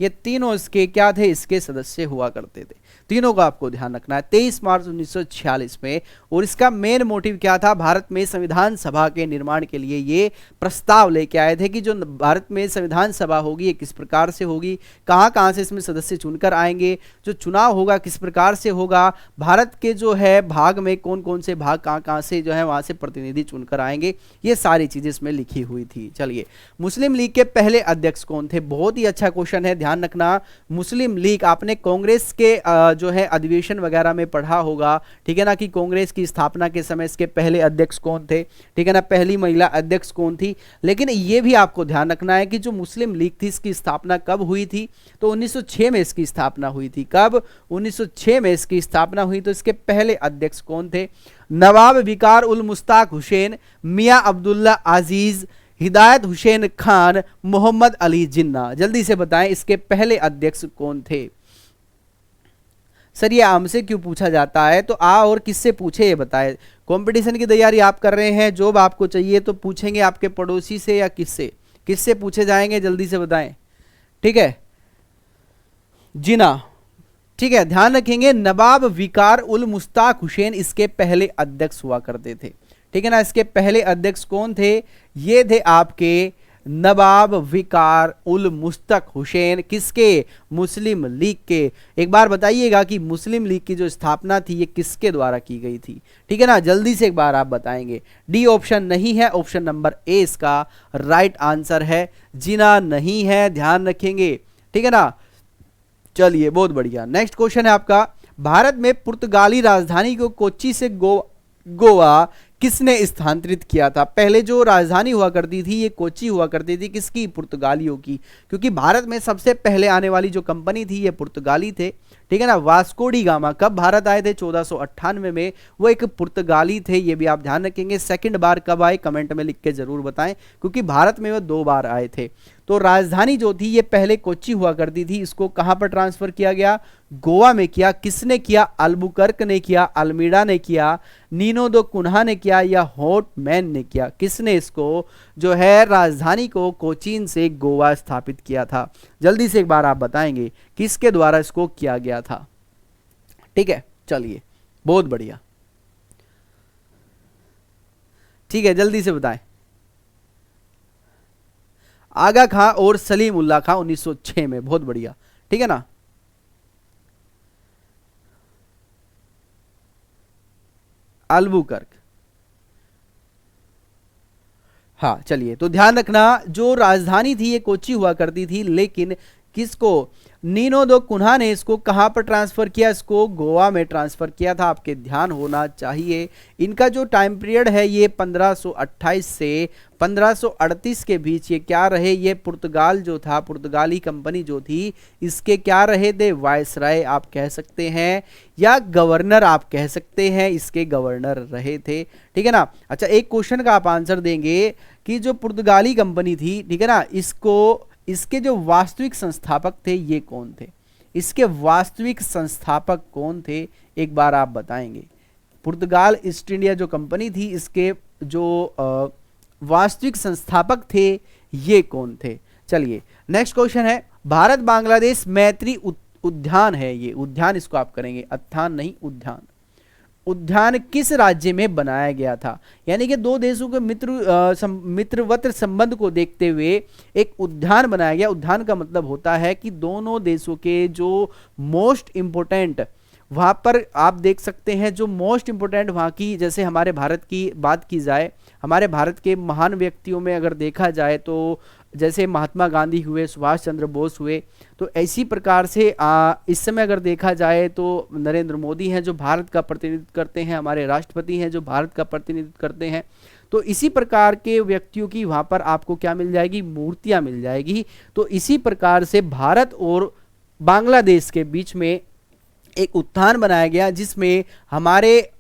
ये तीनों इसके क्या थे? इसके सदस्य हुआ करते थे। तीनों का आपको ध्यान रखना है। 23 मार्च 1946 में, और इसका मेन मोटिव क्या था? भारत में संविधान सभा के निर्माण के लिए ये प्रस्ताव लेके आए थे कि जो भारत में संविधान सभा होगी ये किस प्रकार से होगी, कहां कहां से इसमें सदस्य चुनकर आएंगे, जो चुनाव होगा किस प्रकार से होगा, भारत के जो है भाग में कौन कौन से भाग कहां कहां से जो है वहां से प्रतिनिधि चुनकर आएंगे, ये सारी चीजें इसमें लिखी हुई थी। चलिए, मुस्लिम लीग के पहले अध्यक्ष कौन थे? बहुत ही अच्छा क्वेश्चन है, ध्यान रखना। मुस्लिम लीग आपने कांग्रेस के जो है अधिवेशन वगैरह में पढ़ा होगा, ठीक है ना, कि कांग्रेस की स्थापना के समय इसके पहले अध्यक्ष कौन थे, ठीक है ना, पहली महिला अध्यक्ष कौन थी। लेकिन यह भी आपको ध्यान रखना है कि जो मुस्लिम लीग थी इसकी स्थापना कब हुई थी? तो 1906 में इसकी स्थापना हुई थी। कब? 1906 में इसकी स्थापना हुई। तो इसके पहले अध्यक्ष कौन थे? नवाब विकार उल मुश्ताक हुसैन, मियां अब्दुल्ला अजीज, हिदायत हुसैन खान, मोहम्मद अली जिन्ना। जल्दी से बताएं इसके पहले अध्यक्ष कौन थे? सर ये हमसे क्यों पूछा जाता है, तो और किससे पूछे ये बताए। कंपटीशन की तैयारी आप कर रहे हैं, जॉब आपको चाहिए, तो पूछेंगे आपके पड़ोसी से या किससे, किससे पूछे जाएंगे, जल्दी से बताएं। ठीक है जीना, ठीक है, ध्यान रखेंगे नवाब विकार उल मुश्ताक हुसैन इसके पहले अध्यक्ष हुआ करते थे। ठीक है ना, इसके पहले अध्यक्ष कौन थे, ये थे आपके नवाब विकार उल मुश्ताक हुसैन, किसके, मुस्लिम लीग के। एक बार बताइएगा कि मुस्लिम लीग की जो स्थापना थी ये किसके द्वारा की गई थी। ठीक है ना, जल्दी से एक बार आप बताएंगे। डी ऑप्शन नहीं है, ऑप्शन नंबर ए इसका राइट आंसर है, जीना नहीं है, ध्यान रखेंगे। ठीक है ना, चलिए बहुत बढ़िया। नेक्स्ट क्वेश्चन है आपका, भारत में पुर्तगाली राजधानी को कोच्चि से गोवा किसने स्थानांतरित किया था। पहले जो राजधानी हुआ करती थी ये कोच्चि हुआ करती थी, किसकी, पुर्तगालियों की, क्योंकि भारत में सबसे पहले आने वाली जो कंपनी थी ये पुर्तगाली थे। ठीक है ना, वास्को डी गामा कब भारत आए थे, 1498 में, वो एक पुर्तगाली थे, ये भी आप ध्यान रखेंगे। सेकंड बार कब आए कमेंट में लिख के जरूर बताएं, क्योंकि भारत में वो 2 बार आए थे। तो राजधानी जो थी ये पहले कोच्चि हुआ करती थी, इसको कहां पर ट्रांसफर किया गया, गोवा में किया। किसने किया, अल्बुकर्क ने किया, अल्मीडा ने किया, नीनो दो कुन्हा ने किया, या हॉट मैन ने किया, किसने इसको जो है राजधानी को कोचीन से गोवा स्थापित किया था। जल्दी से एक बार आप बताएंगे किसके द्वारा इसको किया गया था। ठीक है, चलिए बहुत बढ़िया, ठीक है, जल्दी से बताएं। आगा खां और सलीम उल्लाह खां 1906 में, बहुत बढ़िया। ठीक है ना, अल्बुकर्क, हाँ चलिए, तो ध्यान रखना जो राजधानी थी ये कोच्चि हुआ करती थी, लेकिन किसको, नीनो दो कुन्हा ने इसको कहां पर ट्रांसफर किया, इसको गोवा में ट्रांसफर किया था। आपके ध्यान होना चाहिए। इनका जो टाइम पीरियड है ये 1528 से 1538 के बीच ये क्या रहे, ये पुर्तगाल जो था, पुर्तगाली कंपनी जो थी, इसके क्या रहे थे, वायसराय आप कह सकते हैं, या गवर्नर आप कह सकते हैं, इसके गवर्नर रहे थे। ठीक है ना, अच्छा एक क्वेश्चन का आप आंसर देंगे कि जो पुर्तगाली कंपनी थी, ठीक है ना, इसके जो वास्तविक संस्थापक थे ये कौन थे, इसके वास्तविक संस्थापक कौन थे, एक बार आप बताएंगे। पुर्तगाल ईस्ट इंडिया जो कंपनी थी इसके जो वास्तविक संस्थापक थे ये कौन थे। चलिए नेक्स्ट क्वेश्चन है, भारत बांग्लादेश मैत्री उद्यान है, ये उद्यान इसको आप करेंगे, उत्थान नहीं उद्यान, उद्यान किस राज्य में बनाया गया था। यानी कि दो देशों के मित्रवत संबंध को देखते हुए एक उद्यान बनाया गया। उद्यान का मतलब होता है कि दोनों देशों के जो मोस्ट इंपोर्टेंट, वहां पर आप देख सकते हैं जो मोस्ट इंपोर्टेंट वहां की, जैसे हमारे भारत की बात की जाए, हमारे भारत के महान व्यक्तियों में अगर देखा जाए तो जैसे महात्मा गांधी हुए, सुभाष चंद्र बोस हुए, तो इसी प्रकार से इस समय अगर देखा जाए तो नरेंद्र मोदी हैं जो भारत का प्रतिनिधित्व करते हैं, हमारे राष्ट्रपति हैं जो भारत का प्रतिनिधित्व करते हैं। तो इसी प्रकार के व्यक्तियों की वहां पर आपको क्या मिल जाएगी, मूर्तियां मिल जाएगी। तो इसी प्रकार से भारत और बांग्लादेश के बीच में एक उत्थान बनाया गया, जिसमें हमारे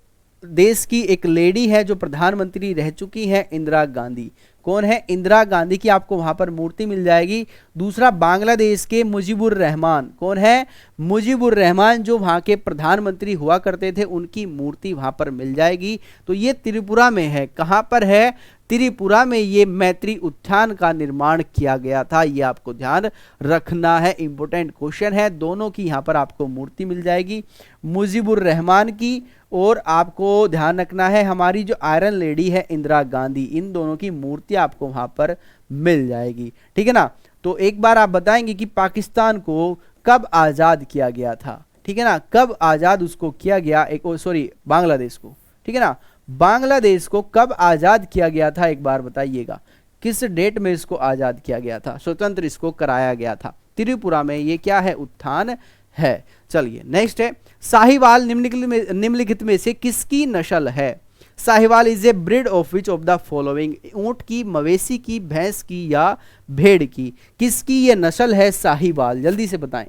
देश की एक लेडी है जो प्रधानमंत्री रह चुकी है, इंदिरा गांधी। कौन है, इंदिरा गांधी की आपको वहां पर मूर्ति मिल जाएगी। दूसरा बांग्लादेश के मुजीबुर रहमान, कौन है, मुजीबुर रहमान जो वहां के प्रधानमंत्री हुआ करते थे, उनकी मूर्ति वहां पर मिल जाएगी। तो ये त्रिपुरा में है, कहां पर है, त्रिपुरा में ये मैत्री उद्यान का निर्माण किया गया था। ये आपको ध्यान रखना है, इंपॉर्टेंट क्वेश्चन है। दोनों की यहाँ पर आपको मूर्ति मिल जाएगी, मुजीबुर रहमान की, और आपको ध्यान रखना है हमारी जो आयरन लेडी है इंदिरा गांधी, इन दोनों की मूर्ति आपको वहां पर मिल जाएगी। ठीक है ना, तो एक बार आप बताएंगे कि पाकिस्तान को कब आजाद किया गया था। ठीक है ना, कब आजाद उसको किया गया, बांग्लादेश को। ठीक है ना, बांग्लादेश को कब आजाद किया गया था, एक बार बताइएगा, किस डेट में इसको आजाद किया गया था, स्वतंत्र इसको कराया गया था। त्रिपुरा में ये क्या है, उत्थान है। चलिए नेक्स्ट है, साहिवाल निम्नलिखित में से किसकी नस्ल है। Sahiwal is a breed of which of the following, ऊंट की, मवेशी की, भैंस की या भेड़ की, किसकी ये नस्ल है साहिवाल, जल्दी से बताएं।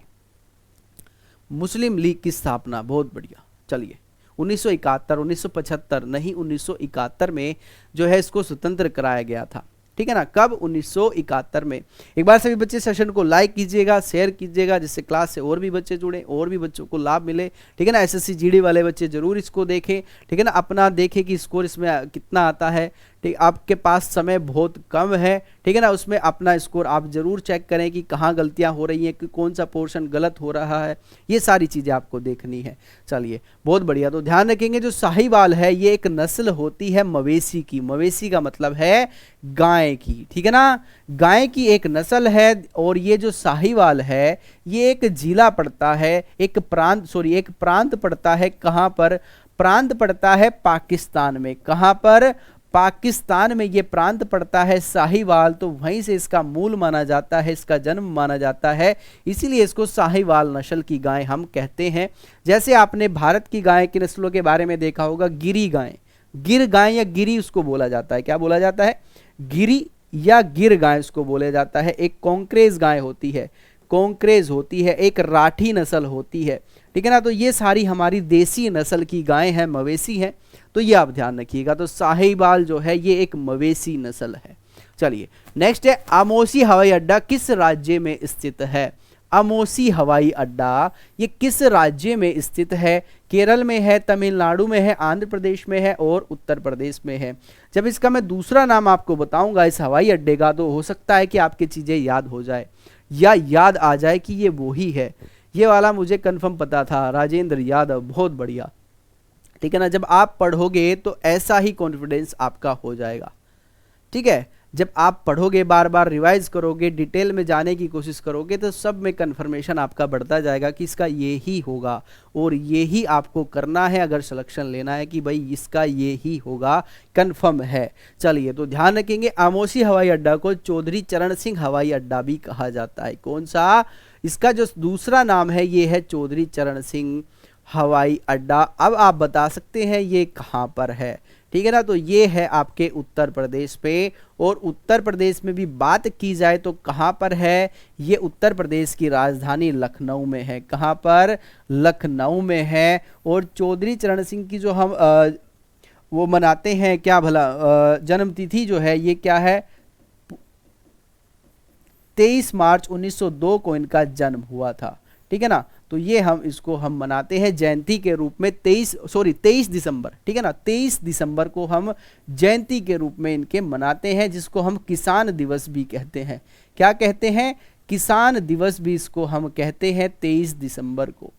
मुस्लिम लीग की स्थापना, बहुत बढ़िया। चलिए 1971, 1975 नहीं, 1971 में जो है इसको स्वतंत्र कराया गया था। ठीक है ना, कब? 1971 में। एक बार सभी बच्चे सेशन को लाइक कीजिएगा, शेयर कीजिएगा, जिससे क्लास से और भी बच्चे जुड़े, और भी बच्चों को लाभ मिले, ठीक है ना। एसएससी जीडी वाले बच्चे जरूर इसको देखें, ठीक है ना, अपना देखें कि स्कोर इसमें कितना आता है, ठीक। आपके पास समय बहुत कम है, ठीक है ना, उसमें अपना स्कोर आप जरूर चेक करें कि कहाँ गलतियाँ हो रही हैं, कि कौन सा पोर्शन गलत हो रहा है, ये सारी चीज़ें आपको देखनी है। चलिए बहुत बढ़िया। तो ध्यान रखेंगे, जो साहिवाल है ये एक नस्ल होती है मवेशी की, मवेशी का मतलब है गाय की, ठीक है ना, गाय की एक नस्ल है। और ये जो साहिवाल है ये एक जिला पड़ता है, एक प्रांत पड़ता है, कहां पर? प्रांत पड़ता है पाकिस्तान में। कहां पर? पाकिस्तान में ये प्रांत पड़ता है साहिवाल, तो वहीं से इसका मूल माना जाता है, इसका जन्म माना जाता है, इसीलिए इसको साहिवाल नस्ल की गाय हम कहते हैं। जैसे आपने भारत की गाय की नस्लों के बारे में देखा होगा, गिरी गाय, गिर गाय या गिरी उसको बोला जाता है, क्या बोला जाता है? गिरी या गिर गाय उसको बोला जाता है। एक कॉन्क्रेज गाय होती है, कॉन्क्रेज होती है, एक राठी नस्ल होती है, ठीक है ना। तो ये सारी हमारी देसी नस्ल की गाय हैं, मवेशी हैं, तो ये आप ध्यान रखिएगा। तो साहिवाल जो है ये एक मवेशी नस्ल है। चलिए नेक्स्ट है, आमोसी हवाई अड्डा किस राज्य में स्थित है? आमोसी हवाई अड्डा ये किस राज्य में स्थित है? केरल में है, तमिलनाडु में है, आंध्र प्रदेश में है और उत्तर प्रदेश में है। जब इसका मैं दूसरा नाम आपको बताऊंगा इस हवाई अड्डे का, तो हो सकता है कि आपकी चीजें याद हो जाए या याद आ जाए कि ये वही है। ये वाला मुझे कंफर्म पता था, राजेंद्र यादव, बहुत बढ़िया, ठीक है ना। जब आप पढ़ोगे तो ऐसा ही कॉन्फिडेंस आपका हो जाएगा, ठीक है। जब आप पढ़ोगे, बार बार रिवाइज करोगे, डिटेल में जाने की कोशिश करोगे, तो सब में कंफर्मेशन आपका बढ़ता जाएगा कि इसका ये ही होगा और ये ही आपको करना है अगर सिलेक्शन लेना है कि भाई इसका ये ही होगा, कंफर्म है। चलिए तो ध्यान रखेंगे, आमोसी हवाई अड्डा को चौधरी चरण सिंह हवाई अड्डा भी कहा जाता है। कौन सा? इसका जो दूसरा नाम है ये है चौधरी चरण सिंह हवाई अड्डा। अब आप बता सकते हैं ये कहाँ पर है, ठीक है ना। तो ये है आपके उत्तर प्रदेश पे, और उत्तर प्रदेश में भी बात की जाए तो कहाँ पर है? ये उत्तर प्रदेश की राजधानी लखनऊ में है। कहाँ पर? लखनऊ में है। और चौधरी चरण सिंह की जो हम वो मनाते हैं, क्या भला जन्म तिथि जो है ये क्या है? 23 मार्च 1902 को इनका जन्म हुआ था, ठीक है ना। तो ये हम इसको हम मनाते हैं जयंती के रूप में 23 दिसंबर, ठीक है ना, 23 दिसंबर को हम जयंती के रूप में इनके मनाते हैं, जिसको हम किसान दिवस भी कहते हैं। क्या कहते हैं? किसान दिवस भी इसको हम कहते हैं। 23 दिसंबर को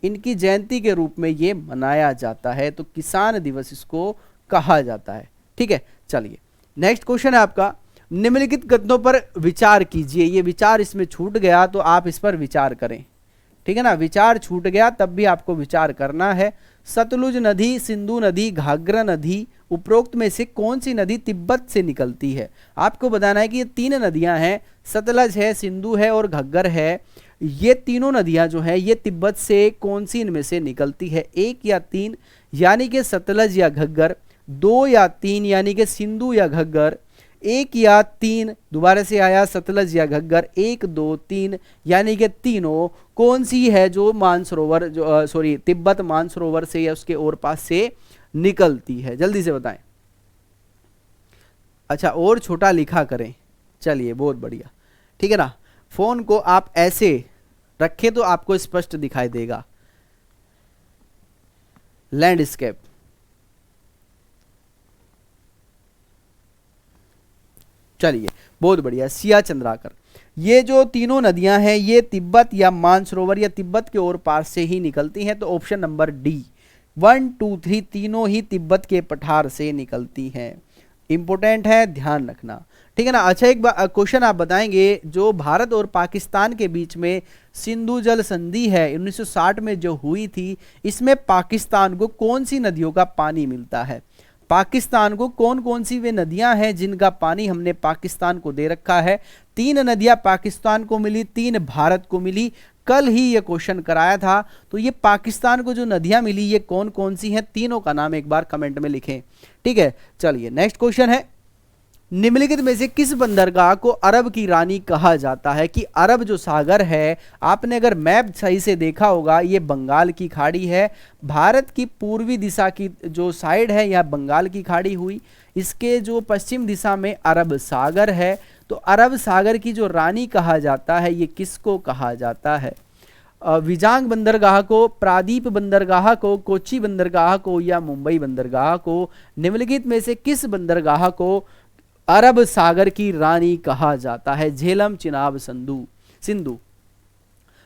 इनकी जयंती के रूप में ये मनाया जाता है, तो किसान दिवस इसको कहा जाता है, ठीक है। चलिए नेक्स्ट क्वेश्चन है आपका, निम्नलिखित कथनों पर विचार कीजिए। ये विचार इसमें छूट गया तो आप इस पर विचार करें, ठीक है ना। विचार छूट गया तब भी आपको विचार करना है। सतलुज नदी, सिंधु नदी, घाघरा नदी, उपरोक्त में से कौन सी नदी तिब्बत से निकलती है? आपको बताना है कि ये 3 नदियां हैं, सतलज है, सिंधु है और घग्गर है। ये तीनों नदियां जो हैं ये तिब्बत से कौन सी इनमें से निकलती है? 1 या 3 यानी कि सतलज या घग्गर, 2 या 3 यानी कि सिंधु या घग्गर, 1 या 3 दोबारा से आया सतलज या घग्गर, 1 2 3 यानी कि तीनों कौन सी है जो मानसरोवर जो तिब्बत मानसरोवर से या उसके और पास से निकलती है? जल्दी से बताएं। अच्छा और छोटा लिखा करें। चलिए बहुत बढ़िया, ठीक है ना। फोन को आप ऐसे रखें तो आपको स्पष्ट दिखाई देगा। लैंडस्केप, चलिए बहुत बढ़िया। सिया चंद्राकर, ये जो तीनों नदियां हैं ये तिब्बत या मानसरोवर या तिब्बत के ओर पार से ही निकलती हैं, तो ऑप्शन नंबर डी 1 2 3 तीनों ही तिब्बत के पठार से निकलती हैं। इंपॉर्टेंट है, ध्यान रखना, ठीक है ना। अच्छा एक क्वेश्चन आप बताएंगे, जो भारत और पाकिस्तान के बीच में सिंधु जल संधि है 1960 में जो हुई थी, इसमें पाकिस्तान को कौन सी नदियों का पानी मिलता है? पाकिस्तान को कौन कौन सी वे नदियां हैं जिनका पानी हमने पाकिस्तान को दे रखा है? 3 नदियां पाकिस्तान को मिली, 3 भारत को मिली। कल ही ये क्वेश्चन कराया था, तो ये पाकिस्तान को जो नदियां मिली ये कौन कौन सी हैं? तीनों का नाम एक बार कमेंट में लिखें, ठीक है। चलिए नेक्स्ट क्वेश्चन है, निम्नलिखित में से किस बंदरगाह को अरब की रानी कहा जाता है? कि अरब जो सागर है, आपने अगर मैप सही से देखा होगा, ये बंगाल की खाड़ी है। भारत की पूर्वी दिशा की जो साइड है यह बंगाल की खाड़ी हुई, इसके जो पश्चिम दिशा में अरब सागर है। तो अरब सागर की जो रानी कहा जाता है ये किसको कहा जाता है? विजांग बंदरगाह को, प्रादीप बंदरगाह को, कोच्चि बंदरगाह को या मुंबई बंदरगाह को? निम्नलिखित में से किस बंदरगाह को अरब सागर की रानी कहा जाता है? झेलम, चिनाब, सिंधु।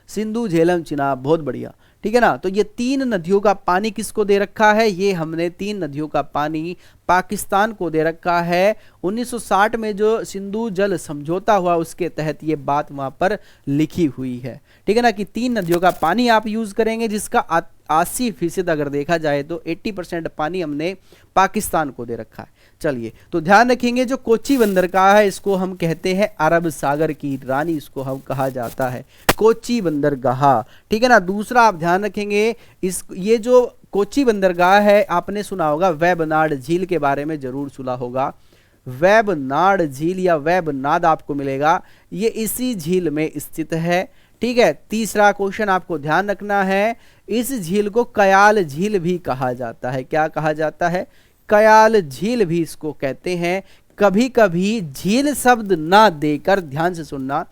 सिंधु, झेलम, चिनाब, बहुत बढ़िया, ठीक है ना। तो ये तीन नदियों का पानी किसको दे रखा है? ये हमने तीन नदियों का पानी पाकिस्तान को दे रखा है। 1960 में जो सिंधु जल समझौता हुआ उसके तहत ये बात वहां पर लिखी हुई है, ठीक है ना, कि तीन नदियों का पानी आप यूज करेंगे, जिसका 80% अगर देखा जाए तो 80% पानी हमने पाकिस्तान को दे रखा है। चलिए, तो ध्यान रखेंगे जो कोच्चि बंदरगाह है इसको हम कहते हैं अरब सागर की रानी, इसको हम कहा जाता है कोच्चि बंदरगाह, ठीक है ना। दूसरा आप ध्यान रखेंगे, ये जो कोच्चि बंदरगाह है, आपने सुना होगा वेबनाड झील के बारे में, जरूर सुना होगा। वेबनाड झील या वेबनाड आपको मिलेगा, ये इसी झील में स्थित है, ठीक है। तीसरा क्वेश्चन आपको ध्यान रखना है, इस झील को कयाल झील भी कहा जाता है। क्या कहा जाता है? कयाल झील भी इसको कहते हैं। कभी कभी झील शब्द ना देकर, ध्यान से सुनना,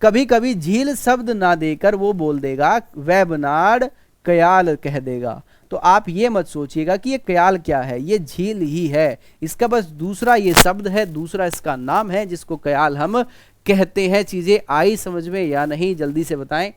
कभी कभी झील शब्द ना देकर वो बोल देगा वेबनाड कयाल कह देगा। तो आप ये मत सोचिएगा कि ये कयाल क्या है, ये झील ही है, इसका बस दूसरा ये शब्द है, दूसरा इसका नाम है जिसको कयाल हम कहते हैं। चीजें आई समझ में या नहीं? जल्दी से बताएं,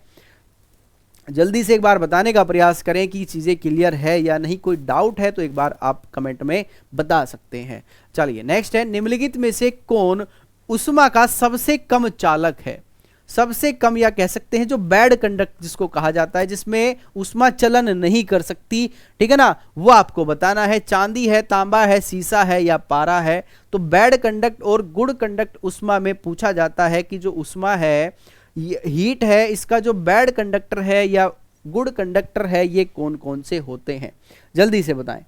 जल्दी से एक बार बताने का प्रयास करें कि चीजें क्लियर है या नहीं। कोई डाउट है तो एक बार आप कमेंट में बता सकते हैं। चलिए, नेक्स्ट है, निम्नलिखित में से कौन उष्मा का सबसे कम चालक है? सबसे कम, या कह सकते हैं जो बैड कंडक्ट जिसको कहा जाता है, जिसमें उष्मा चलन नहीं कर सकती, ठीक है ना, वो आपको बताना है। चांदी है, तांबा है, सीसा है या पारा है? तो बैड कंडक्ट और गुड कंडक्ट उष्मा में पूछा जाता है कि जो उष्मा है, हीट है, इसका जो बैड कंडक्टर है या गुड कंडक्टर है, ये कौन कौन से होते हैं? जल्दी से बताएं।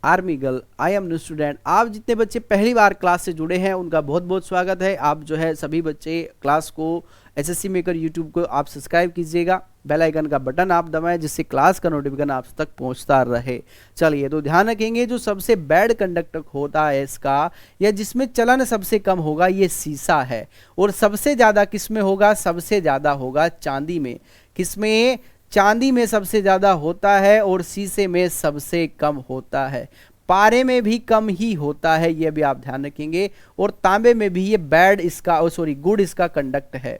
Army girl, I am new student. आप जितने बच्चे पहली बार क्लास से जुड़े हैं उनका बहुत बहुत स्वागत है। आप जो है सभी बच्चे क्लास को एसएससी मेकर यूट्यूब को आप सब्सक्राइब कीजिएगा, बेल आइकन का बटन आप दबाएं जिससे क्लास का नोटिफिकेशन आप तक पहुंचता रहे। चलिए, तो ध्यान रखेंगे जो सबसे बैड कंडक्टर होता है इसका, या जिसमें चलन सबसे कम होगा, ये सीसा है। और सबसे ज्यादा किसमें होगा? सबसे ज्यादा होगा चांदी में। किसमें? चांदी में सबसे ज्यादा होता है और शीशे में सबसे कम होता है। पारे में भी कम ही होता है, ये भी आप ध्यान रखेंगे। और तांबे में भी ये बैड इसका, गुड इसका कंडक्ट है,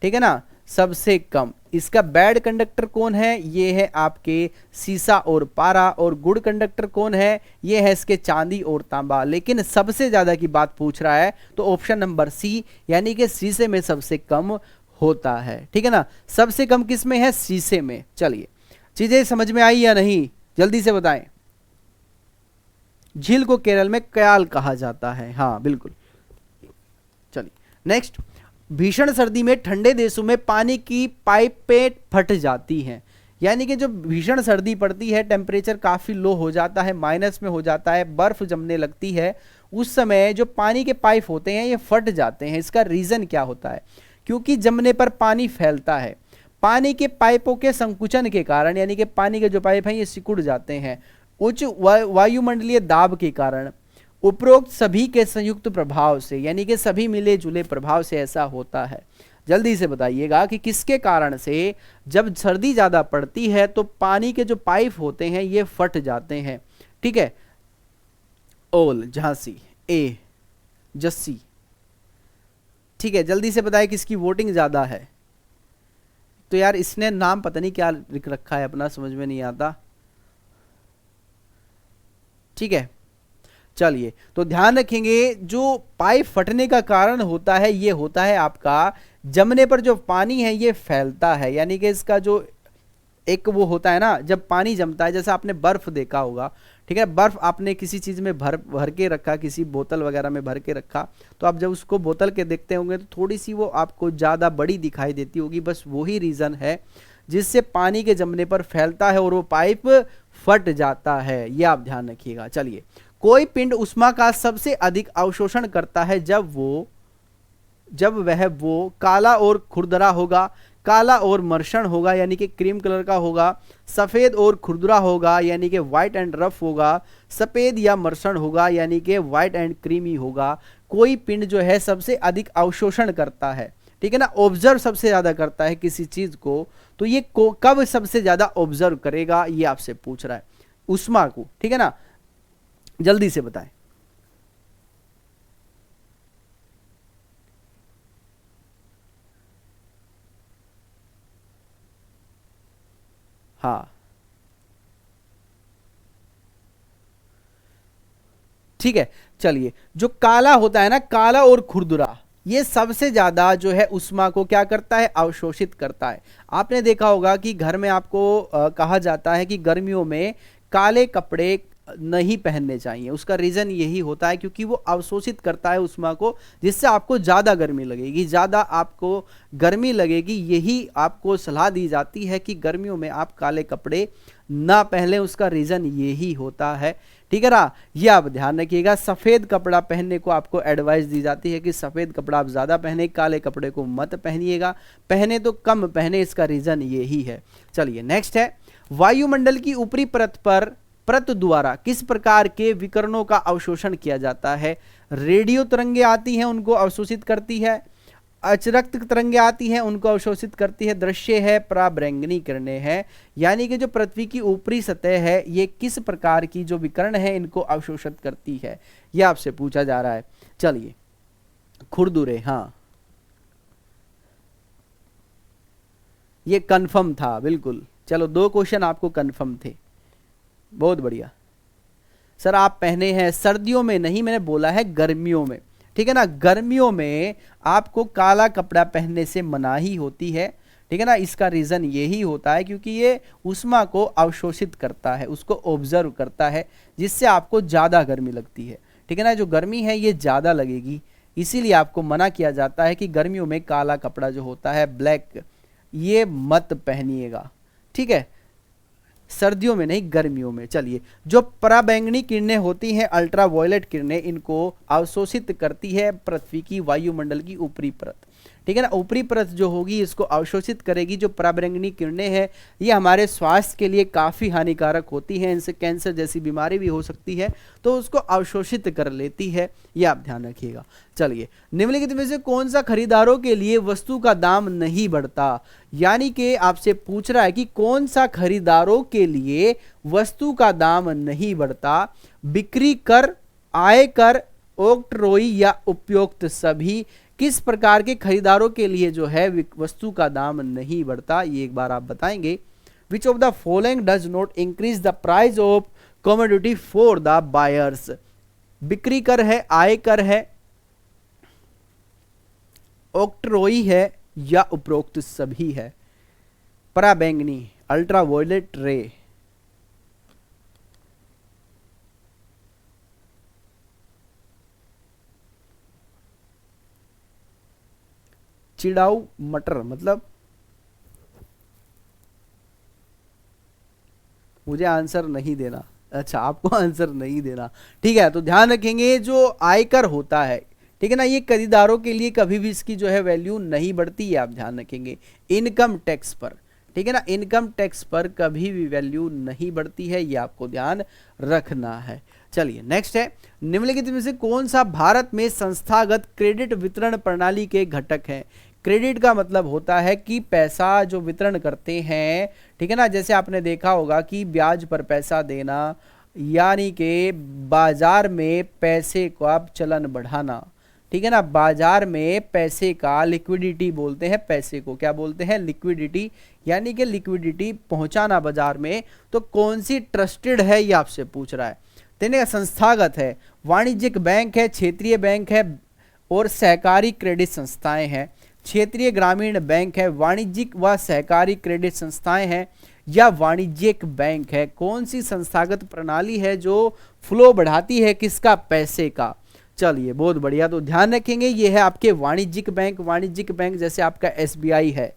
ठीक है ना, सबसे कम। इसका बैड कंडक्टर कौन है? ये है आपके सीसा और पारा। और गुड कंडक्टर कौन है? ये है इसके चांदी और तांबा। लेकिन सबसे ज्यादा की बात पूछ रहा है तो ऑप्शन नंबर सी, यानी कि शीशे में सबसे कम होता है, ठीक है ना। सबसे कम किस में है? शीशे में। चलिए, चीजें समझ में आई या नहीं? जल्दी से बताएं। झील को केरल में कयाल कहा जाता है, हाँ बिल्कुल। चलिए, नेक्स्ट, भीषण सर्दी में ठंडे देशों में पानी की पाइपें फट जाती हैं। यानी कि जब भीषण सर्दी पड़ती है, टेम्परेचर काफी लो हो जाता है, माइनस में हो जाता है, बर्फ जमने लगती है, उस समय जो पानी के पाइप होते हैं ये फट जाते हैं। इसका रीजन क्या होता है? क्योंकि जमने पर पानी फैलता है, पानी के पाइपों के संकुचन के कारण, यानी कि पानी के जो पाइप हैं ये सिकुड़ जाते हैं उच्च वायुमंडलीय दाब के कारण, उपरोक्त सभी के संयुक्त प्रभाव से, यानी कि सभी मिले जुले प्रभाव से ऐसा होता है। जल्दी से बताइएगा कि किसके कारण से जब सर्दी ज्यादा पड़ती है तो पानी के जो पाइप होते हैं ये फट जाते हैं, ठीक है। ओल, झांसी, ए, जस्सी, ठीक है। जल्दी से बताइए किसकी वोटिंग ज्यादा है? तो यार इसने नाम पता नहीं क्या लिख रखा है अपना, समझ में नहीं आता, ठीक है। चलिए, तो ध्यान रखेंगे जो पाइप फटने का कारण होता है ये होता है आपका जमने पर जो पानी है ये फैलता है। यानी कि इसका जो एक वो होता है ना, जब पानी जमता है, जैसे आपने बर्फ देखा होगा, ठीक है, बर्फ आपने किसी चीज में भर के रखा, किसी बोतल वगैरह में भर के रखा, तो आप जब उसको बोतल के देखते होंगे तो थोड़ी सी वो आपको ज्यादा बड़ी दिखाई देती होगी। बस वही रीजन है, जिससे पानी के जमने पर फैलता है और वो पाइप फट जाता है, ये आप ध्यान रखिएगा। चलिए, कोई पिंड उष्मा का सबसे अधिक अवशोषण करता है जब वह वो काला और खुरदरा होगा, काला और मर्षण होगा यानी कि क्रीम कलर का होगा, सफेद और खुरदरा होगा यानी कि व्हाइट एंड रफ होगा, सफेद या मर्षण होगा यानी कि व्हाइट एंड क्रीमी होगा। कोई पिंड जो है सबसे अधिक अवशोषण करता है, ठीक है ना, ऑब्जर्व सबसे ज्यादा करता है किसी चीज को, तो ये कब सबसे ज्यादा ऑब्जर्व करेगा, ये आपसे पूछ रहा है, उष्मा को, ठीक है ना, जल्दी से बताएं। हाँ, ठीक है। चलिए, जो काला होता है ना, काला और खुरदुरा, ये सबसे ज्यादा जो है उष्मा को क्या करता है, अवशोषित करता है। आपने देखा होगा कि घर में आपको कहा जाता है कि गर्मियों में काले कपड़े नहीं पहनने चाहिए। उसका रीजन यही होता है क्योंकि वो अवशोषित करता है उष्मा को, जिससे आपको ज्यादा गर्मी लगेगी, ज्यादा आपको गर्मी लगेगी। यही आपको सलाह दी जाती है कि गर्मियों में आप काले कपड़े ना पहने, उसका रीजन यही होता है, ठीक है ना। ये आप ध्यान रखिएगा। सफेद कपड़ा पहनने को आपको एडवाइस दी जाती है कि सफेद कपड़ा आप ज्यादा पहने, काले कपड़े को मत पहनिएगा, पहने तो कम पहने, इसका रीजन यही है। चलिए, नेक्स्ट है, वायुमंडल की ऊपरी परत द्वारा किस प्रकार के विकिरणों का अवशोषण किया जाता है। रेडियो तरंगे आती हैं, उनको अवशोषित करती है, अचरक्त तरंगे आती हैं, उनको अवशोषित करती है, दृश्य है, पराबैंगनी किरणें हैं, यानी कि जो पृथ्वी की ऊपरी सतह है ये किस प्रकार की जो विकिरण है इनको अवशोषित करती है, ये आपसे पूछा जा रहा है। चलिए, खुरदुरे, हाँ ये कंफर्म था, बिल्कुल। चलो, 2 क्वेश्चन आपको कंफर्म थे, बहुत बढ़िया। सर आप पहने हैं सर्दियों में नहीं, मैंने बोला है गर्मियों में, ठीक है ना। गर्मियों में आपको काला कपड़ा पहनने से मनाही होती है, ठीक है ना। इसका रीजन यही होता है क्योंकि ये उष्मा को अवशोषित करता है, उसको ऑब्जर्व करता है, जिससे आपको ज्यादा गर्मी लगती है, ठीक है ना। जो गर्मी है ये ज्यादा लगेगी, इसीलिए आपको मना किया जाता है कि गर्मियों में काला कपड़ा जो होता है ब्लैक, ये मत पहनिएगा, ठीक है, सर्दियों में नहीं, गर्मियों में। चलिए, जो पराबैंगनी किरणें होती हैं, अल्ट्रावायलेट किरणें, इनको अवशोषित करती है पृथ्वी की वायुमंडल की ऊपरी परत, ठीक है ना। ऊपरी परत जो होगी इसको अवशोषित करेगी। जो पराबैंगनी किरणें हैं ये हमारे स्वास्थ्य के लिए काफ़ी हानिकारक होती हैं, इनसे कैंसर जैसी बीमारी भी हो सकती है, तो उसको अवशोषित कर लेती है, ये आप ध्यान रखिएगा। चलिए, निम्नलिखित में से कौन सा खरीदारों के लिए वस्तु का दाम नहीं बढ़ता, यानी कि आपसे पूछ रहा है कि कौन सा खरीदारों के लिए वस्तु का दाम नहीं बढ़ता। बिक्री कर, आय कर, ओक्ट्रोई या उपयुक्त सभी, किस प्रकार के खरीदारों के लिए जो है वस्तु का दाम नहीं बढ़ता, ये एक बार आप बताएंगे। विच of the following does not increase the price of commodity for the buyers. बिक्री कर है, आय कर है, ओक्ट्रोई है या उपरोक्त सभी है। पराबैंगनी, अल्ट्रावायलेट रे, चिड़ाऊ मटर, मतलब मुझे आंसर नहीं देना, अच्छा आपको आंसर नहीं देना, ठीक है। तो ध्यान रखेंगे जो आयकर होता है, ठीक है ना, ये खरीदारों के लिए कभी भी इसकी जो है वैल्यू नहीं बढ़ती है, आप ध्यान रखेंगे। इनकम टैक्स पर, ठीक है ना, इनकम टैक्स पर कभी भी वैल्यू नहीं बढ़ती है, ये आपको ध्यान रखना है। चलिए, नेक्स्ट है, निम्नलिखित में से कौन सा भारत में संस्थागत क्रेडिट वितरण प्रणाली के घटक है। क्रेडिट का मतलब होता है कि पैसा जो वितरण करते हैं, ठीक है ना, जैसे आपने देखा होगा कि ब्याज पर पैसा देना, यानी कि बाजार में पैसे का चलन बढ़ाना, ठीक है ना। बाजार में पैसे का लिक्विडिटी बोलते हैं, पैसे को क्या बोलते हैं, लिक्विडिटी, यानी कि लिक्विडिटी पहुंचाना बाजार में। तो कौन सी ट्रस्टेड है ये आपसे पूछ रहा है। तेने संस्थागत है, वाणिज्यिक बैंक है, क्षेत्रीय बैंक है और सहकारी क्रेडिट संस्थाएं हैं। क्षेत्रीय ग्रामीण बैंक है, वाणिज्यिक व सहकारी क्रेडिट संस्थाएं हैं या वाणिज्यिक बैंक है। कौन सी संस्थागत प्रणाली है जो फ्लो बढ़ाती है किसका, पैसे का। चलिए, बहुत बढ़िया। तो ध्यान रखेंगे ये है आपके वाणिज्यिक बैंक। वाणिज्यिक बैंक जैसे आपका SBI है,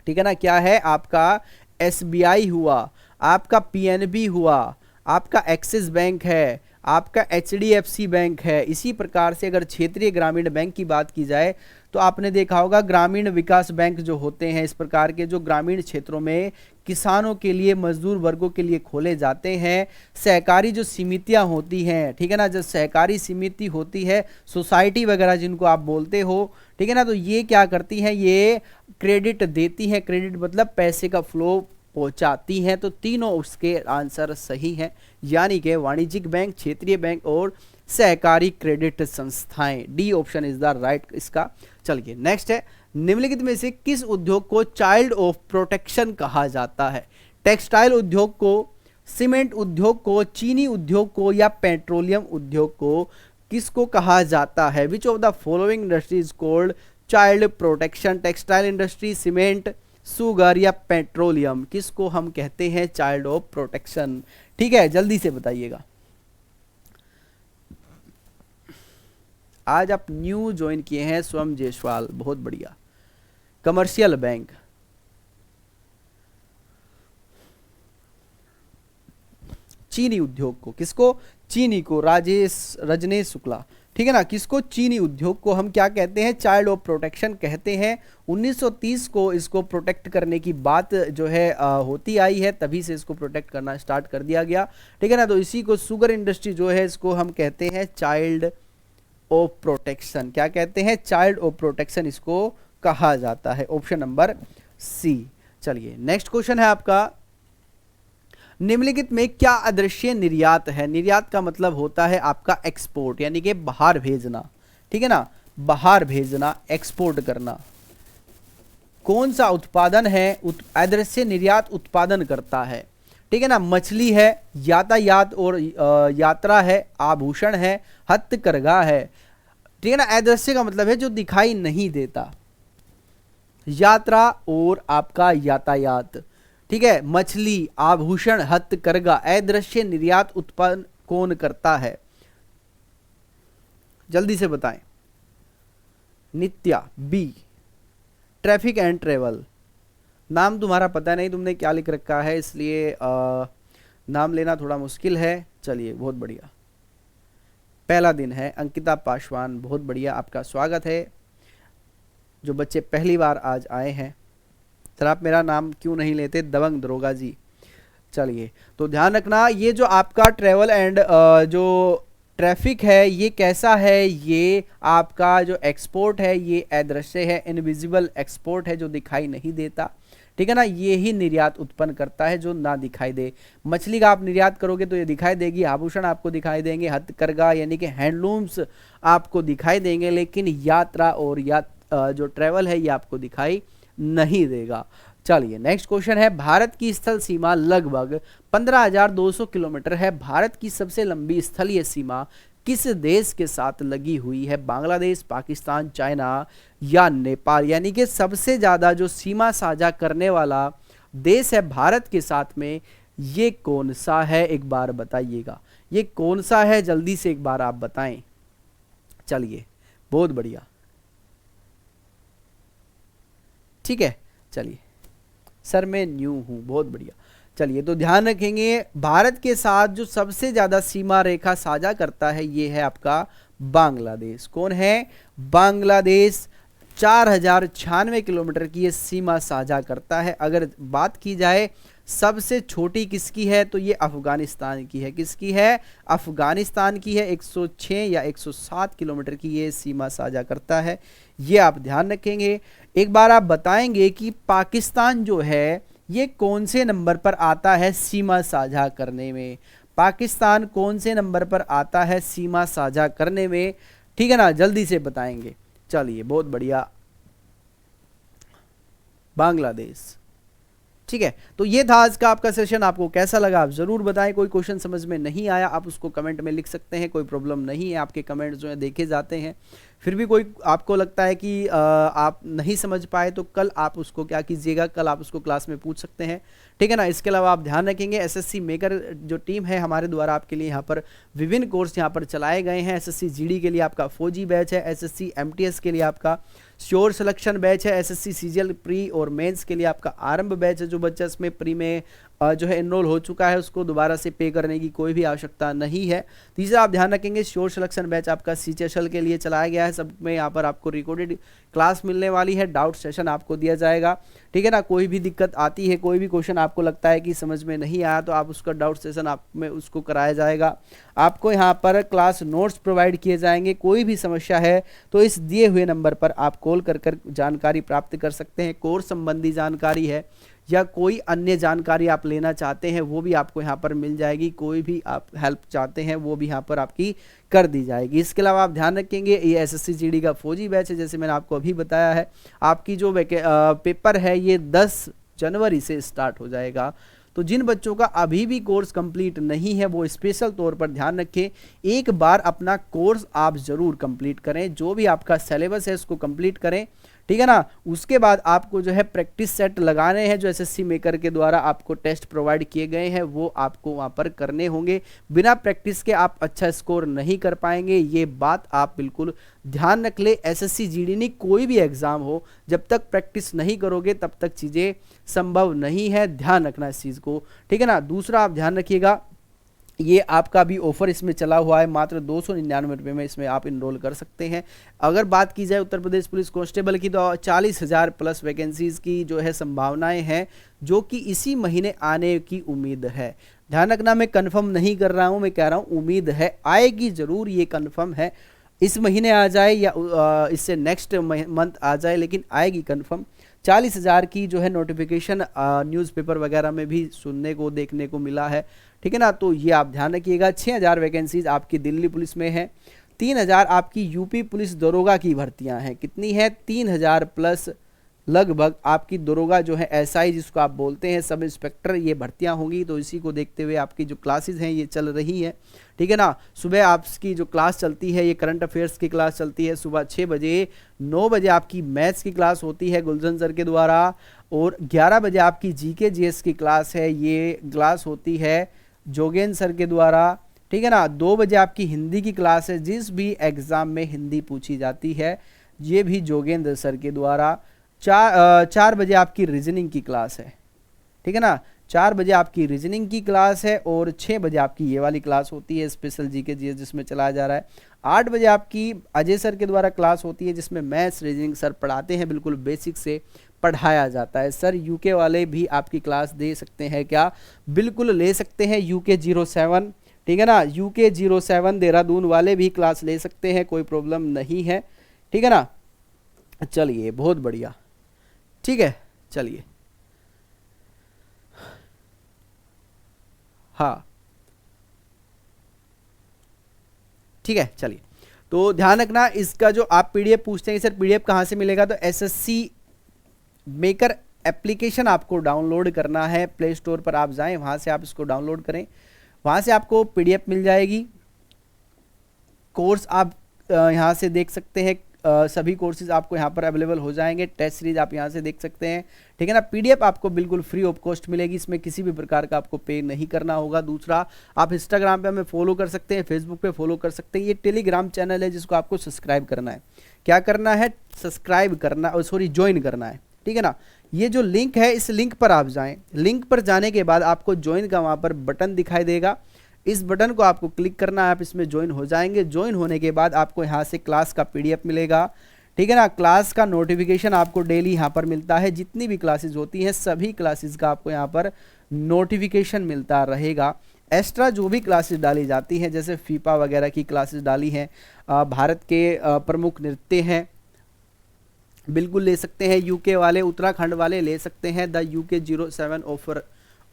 ठीक है ना। क्या है आपका एसबीआई हुआ, आपका पीएनबी हुआ, आपका एक्सिस बैंक है, आपका एचडीएफसी बैंक है। इसी प्रकार से अगर क्षेत्रीय ग्रामीण बैंक की बात की जाए तो आपने देखा होगा ग्रामीण विकास बैंक जो होते हैं, इस प्रकार के जो ग्रामीण क्षेत्रों में किसानों के लिए, मजदूर वर्गों के लिए खोले जाते हैं। सहकारी जो समितियां होती हैं, ठीक है ना, जो सहकारी समिति होती है, सोसाइटी वगैरह जिनको आप बोलते हो, ठीक है ना, तो ये क्या करती हैं, ये क्रेडिट देती हैं। क्रेडिट मतलब पैसे का फ्लो पहुंचाती हैं। तो तीनों उसके आंसर सही हैं, यानी कि वाणिज्यिक बैंक, क्षेत्रीय बैंक और सहकारी क्रेडिट संस्थाएं। D option is the right इसका। चलिए नेक्स्ट है, निम्नलिखित में से किस उद्योग को चाइल्ड ऑफ प्रोटेक्शन कहा जाता है? टेक्सटाइल उद्योग को, सीमेंट उद्योग को, चीनी उद्योग को या पेट्रोलियम उद्योग को किसको कहा जाता है? विच of the following industry is called child protection? Textile industry, cement, sugar या पेट्रोलियम, किसको हम कहते हैं चाइल्ड ऑफ प्रोटेक्शन? ठीक है, जल्दी से बताइएगा। आज आप न्यू ज्वाइन किए हैं, स्वयं जायसवाल, बहुत बढ़िया। कमर्शियल बैंक, चीनी उद्योग को, किसको? चीनी को, रजनेश शुक्ला, ठीक है ना। किसको? चीनी उद्योग को हम क्या कहते हैं? चाइल्ड ऑफ प्रोटेक्शन कहते हैं। 1930 को इसको प्रोटेक्ट करने की बात जो है होती आई है, तभी से इसको प्रोटेक्ट करना स्टार्ट कर दिया गया, ठीक है ना। तो इसी को शुगर इंडस्ट्री जो है इसको हम कहते हैं चाइल्ड ऑफ प्रोटेक्शन। क्या कहते हैं? चाइल्ड ऑफ प्रोटेक्शन इसको कहा जाता है। Option number C. चलिए नेक्स्ट क्वेश्चन है आपका, निम्नलिखित में क्या अदृश्य निर्यात है? निर्यात का मतलब होता है आपका एक्सपोर्ट, यानी कि बाहर भेजना, ठीक है ना, बाहर भेजना, एक्सपोर्ट करना। कौन सा उत्पादन है अदृश्य निर्यात उत्पादन करता है? ठीक है ना, मछली है, यातायात और यात्रा है, आभूषण है, हस्तकरघा है, ठीक है ना। अदृश्य का मतलब है जो दिखाई नहीं देता, यात्रा और आपका यातायात, ठीक है। मछली, आभूषण, हस्तकरघा, अदृश्य निर्यात उत्पन्न कौन करता है? जल्दी से बताएं। नित्या, बी। ट्रैफिक एंड ट्रेवल, नाम तुम्हारा पता नहीं तुमने क्या लिख रखा है, इसलिए नाम लेना थोड़ा मुश्किल है। चलिए बहुत बढ़िया, पहला दिन है। अंकिता पासवान, बहुत बढ़िया, आपका स्वागत है। जो बच्चे पहली बार आज आए हैं, सर आप मेरा नाम क्यों नहीं लेते? दबंग दरोगा जी। चलिए, तो ध्यान रखना, ये जो आपका ट्रेवल एंड जो ट्रैफिक है ये कैसा है? ये आपका जो एक्सपोर्ट है ये अदृश्य है, इनविजिबल एक्सपोर्ट है, जो दिखाई नहीं देता, ठीक है ना। ये ही निर्यात उत्पन्न करता है जो ना दिखाई दे। मछली का आप निर्यात करोगे तो ये दिखाई देगी, आभूषण आपको दिखाई देंगे, हथकरघा यानी कि हैंडलूम्स आपको दिखाई देंगे, लेकिन यात्रा और जो ट्रेवल है ये आपको दिखाई नहीं देगा। चलिए नेक्स्ट क्वेश्चन है, भारत की स्थल सीमा लगभग 15,200 किलोमीटर है। भारत की सबसे लंबी स्थलीय सीमा किस देश के साथ लगी हुई है? बांग्लादेश, पाकिस्तान, चाइना या नेपाल? यानी कि सबसे ज्यादा जो सीमा साझा करने वाला देश है भारत के साथ में, ये कौन सा है? एक बार बताइएगा, ये कौन सा है? जल्दी से एक बार आप बताएं। चलिए बहुत बढ़िया, ठीक है। चलिए सर मैं न्यू हूं, बहुत बढ़िया। चलिए तो ध्यान रखेंगे, भारत के साथ जो सबसे ज्यादा सीमा रेखा साझा करता है ये है आपका बांग्लादेश। कौन है? बांग्लादेश 4096 किलोमीटर की ये सीमा साझा करता है। अगर बात की जाए सबसे छोटी किसकी है, तो ये अफगानिस्तान की है। किसकी है? अफगानिस्तान की है। 106 या 107 किलोमीटर की ये सीमा साझा करता है, ये आप ध्यान रखेंगे। एक बार आप बताएंगे कि पाकिस्तान जो है ये कौन से नंबर पर आता है सीमा साझा करने में? पाकिस्तान कौन से नंबर पर आता है सीमा साझा करने में? ठीक है ना, जल्दी से बताएंगे। चलिए बहुत बढ़िया, बांग्लादेश। ठीक है, तो ये था आज का आपका सेशन। आपको कैसा लगा आप जरूर बताएं। कोई क्वेश्चन समझ में नहीं आया आप उसको कमेंट में लिख सकते हैं, कोई प्रॉब्लम नहीं है, आपके कमेंट जो है देखे जाते हैं। फिर भी कोई आपको लगता है कि आप नहीं समझ पाए तो कल आप उसको क्या कीजिएगा, कल आप उसको क्लास में पूछ सकते हैं, ठीक है ना। इसके अलावा आप ध्यान रखेंगे एसएससी मेकर जो टीम है हमारे द्वारा आपके लिए यहाँ पर विभिन्न कोर्स यहाँ पर चलाए गए हैं। एसएससी जीडी के लिए आपका फौजी बैच है, एसएससी एमटीएस के लिए आपका श्योर सिलेक्शन बैच है एसएससी सीजीएल प्री और मेंस के लिए आपका आरंभ बैच है। जो बच्चा इसमें प्री में जो है एनरोल हो चुका है उसको दोबारा से पे करने की कोई भी आवश्यकता नहीं है। तीसरा आप ध्यान रखेंगे श्योर सिलेक्शन बैच आपका सीएचएल के लिए चलाया गया है। सब में यहाँ पर आपको रिकॉर्डेड क्लास मिलने वाली है, डाउट सेशन आपको दिया जाएगा, ठीक है ना। कोई भी दिक्कत आती है, कोई भी क्वेश्चन आपको लगता है कि समझ में नहीं आया तो आप उसका डाउट सेशन आप में उसको कराया जाएगा। आपको यहाँ पर क्लास नोट्स प्रोवाइड किए जाएंगे। कोई भी समस्या है तो इस दिए हुए नंबर पर आप कॉल कर जानकारी प्राप्त कर सकते हैं। कोर्स संबंधी जानकारी है या कोई अन्य जानकारी आप लेना चाहते हैं वो भी आपको यहाँ पर मिल जाएगी। कोई भी आप हेल्प चाहते हैं वो भी यहाँ पर आपकी कर दी जाएगी। इसके अलावा आप ध्यान रखेंगे ये एसएससी जीडी का फौजी बैच है, जैसे मैंने आपको अभी बताया है। आपकी जो पेपर है ये 10 जनवरी से स्टार्ट हो जाएगा। तो जिन बच्चों का अभी भी कोर्स कंप्लीट नहीं है वो स्पेशल तौर पर ध्यान रखें, एक बार अपना कोर्स आप जरूर कंप्लीट करें। जो भी आपका सिलेबस है उसको कंप्लीट करें, ठीक है ना। उसके बाद आपको जो है प्रैक्टिस सेट लगाने हैं जो एसएससी मेकर के द्वारा आपको टेस्ट प्रोवाइड किए गए हैं वो आपको वहां पर करने होंगे। बिना प्रैक्टिस के आप अच्छा स्कोर नहीं कर पाएंगे, ये बात आप बिल्कुल ध्यान रख ले। एसएससी जीडी नहीं कोई भी एग्जाम हो, जब तक प्रैक्टिस नहीं करोगे तब तक चीजें संभव नहीं है, ध्यान रखना इस चीज को, ठीक है ना। दूसरा आप ध्यान रखिएगा, ये आपका भी ऑफर इसमें चला हुआ है, मात्र 299 रुपये में इसमें आप इनरोल कर सकते हैं। अगर बात की जाए उत्तर प्रदेश पुलिस कांस्टेबल की तो 40,000 प्लस वैकेंसीज की जो है संभावनाएं हैं, जो कि इसी महीने आने की उम्मीद है। ध्यान रखना, मैं कंफर्म नहीं कर रहा हूं, मैं कह रहा हूं उम्मीद है, आएगी जरूर, ये कंफर्म है। इस महीने आ जाए या इससे नेक्स्ट मंथ आ जाए, लेकिन आएगी कंफर्म। 40,000 की जो है नोटिफिकेशन न्यूज़पेपर वगैरह में भी सुनने को देखने को मिला है, ठीक है ना। तो ये आप ध्यान रखिएगा। 6,000 वैकेंसीज आपकी दिल्ली पुलिस में है। 3,000 आपकी यूपी पुलिस दरोगा की भर्तियां हैं। कितनी है? 3,000 प्लस लगभग आपकी दरोगा जो है एसआई जिसको आप बोलते हैं, सब इंस्पेक्टर, ये भर्तियां होंगी। तो इसी को देखते हुए आपकी जो क्लासेस हैं ये चल रही हैं, ठीक है ना। सुबह आपकी जो क्लास चलती है ये करंट अफेयर्स की क्लास चलती है सुबह 6 बजे। 9 बजे आपकी मैथ्स की क्लास होती है गुलशन सर के द्वारा, और 11 बजे आपकी जीके जीएस की क्लास है, ये क्लास होती है जोगेन सर के द्वारा, ठीक है ना। 2 बजे आपकी हिंदी की क्लास है, जिस भी एग्जाम में हिंदी पूछी जाती है ये भी जोगेंद्र सर के द्वारा। 4 बजे आपकी रीजनिंग की क्लास है, ठीक है ना। 4 बजे आपकी रीजनिंग की क्लास है और 6 बजे आपकी ये वाली क्लास होती है स्पेशल जीके जीएस जिसमें चलाया जा रहा है। 8 बजे आपकी अजय सर के द्वारा क्लास होती है जिसमें मैथ्स रीजनिंग सर पढ़ाते हैं, बिल्कुल बेसिक से पढ़ाया जाता है। सर यूके वाले भी आपकी क्लास दे सकते हैं क्या? बिल्कुल ले सकते हैं, यूके 07, ठीक है ना। यूके 07 देहरादून वाले भी क्लास ले सकते हैं, कोई प्रॉब्लम नहीं है, ठीक है ना। चलिए बहुत बढ़िया, ठीक है। चलिए हाँ ठीक है, चलिए तो ध्यान रखना इसका जो आप पीडीएफ पूछते हैं, सर पीडीएफ कहाँ से मिलेगा, तो एसएससी मेकर एप्लीकेशन आपको डाउनलोड करना है। प्ले स्टोर पर आप जाएं, वहां से आप इसको डाउनलोड करें, वहां से आपको पीडीएफ मिल जाएगी। कोर्स आप यहां से देख सकते हैं, सभी कोर्सेज आपको यहाँ पर अवेलेबल हो जाएंगे। टेस्ट सीरीज आप यहाँ से देख सकते हैं, ठीक है ना। पीडीएफ आपको बिल्कुल फ्री ऑफ कॉस्ट मिलेगी, इसमें किसी भी प्रकार का आपको पे नहीं करना होगा। दूसरा, आप इंस्टाग्राम पे हमें फॉलो कर सकते हैं, फेसबुक पे फॉलो कर सकते हैं। ये टेलीग्राम चैनल है जिसको आपको सब्सक्राइब करना है। क्या करना है? सब्सक्राइब करना, सॉरी ज्वाइन करना है, ठीक है ना। ये जो लिंक है इस लिंक पर आप जाएं, लिंक पर जाने के बाद आपको ज्वाइन का वहाँ पर बटन दिखाई देगा, इस बटन को आपको क्लिक करना है, आप इसमें ज्वाइन हो जाएंगे। ज्वाइन होने के बाद आपको यहाँ से क्लास का पीडीएफ मिलेगा, ठीक है ना। क्लास का नोटिफिकेशन आपको डेली यहाँ पर मिलता है, जितनी भी क्लासेस होती हैं सभी क्लासेस का आपको यहाँ पर नोटिफिकेशन मिलता रहेगा। एक्स्ट्रा जो भी क्लासेस डाली जाती हैं, जैसे फीफा वगैरह की क्लासेस डाली हैं, भारत के प्रमुख नृत्य हैं, बिल्कुल ले सकते हैं। यूके वाले, उत्तराखंड वाले ले सकते हैं। द यूके 07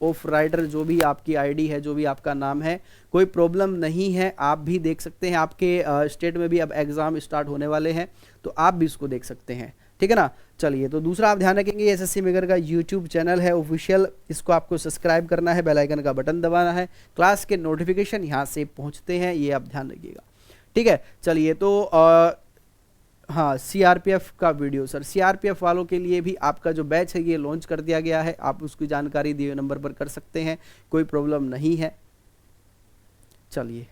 ऑफ राइडर जो भी आपकी आईडी है, जो भी आपका नाम है, कोई प्रॉब्लम नहीं है, आप भी देख सकते हैं। आपके स्टेट में भी अब एग्जाम स्टार्ट होने वाले हैं तो आप भी इसको देख सकते हैं, ठीक है ना। चलिए तो दूसरा आप ध्यान रखेंगे, एसएससी मेकर का यूट्यूब चैनल है ऑफिशियल, इसको आपको सब्सक्राइब करना है, बेल आइकन का बटन दबाना है, क्लास के नोटिफिकेशन यहाँ से पहुँचते हैं, ये आप ध्यान रखिएगा, ठीक है। चलिए तो हाँ, सीआरपीएफ का वीडियो, सर सीआरपीएफ वालों के लिए भी आपका जो बैच है ये लॉन्च कर दिया गया है, आप उसकी जानकारी दिए नंबर पर कर सकते हैं, कोई प्रॉब्लम नहीं है। चलिए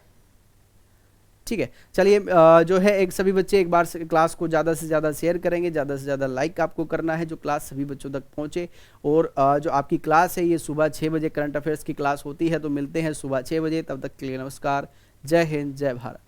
ठीक है, चलिए जो है एक सभी बच्चे एक बार से क्लास को ज़्यादा से ज़्यादा शेयर करेंगे, ज़्यादा से ज़्यादा लाइक आपको करना है, जो क्लास सभी बच्चों तक पहुँचे। और जो आपकी क्लास है ये सुबह 6 बजे करंट अफेयर्स की क्लास होती है, तो मिलते हैं सुबह 6 बजे। तब तक के लिए नमस्कार, जय हिंद, जय भारत।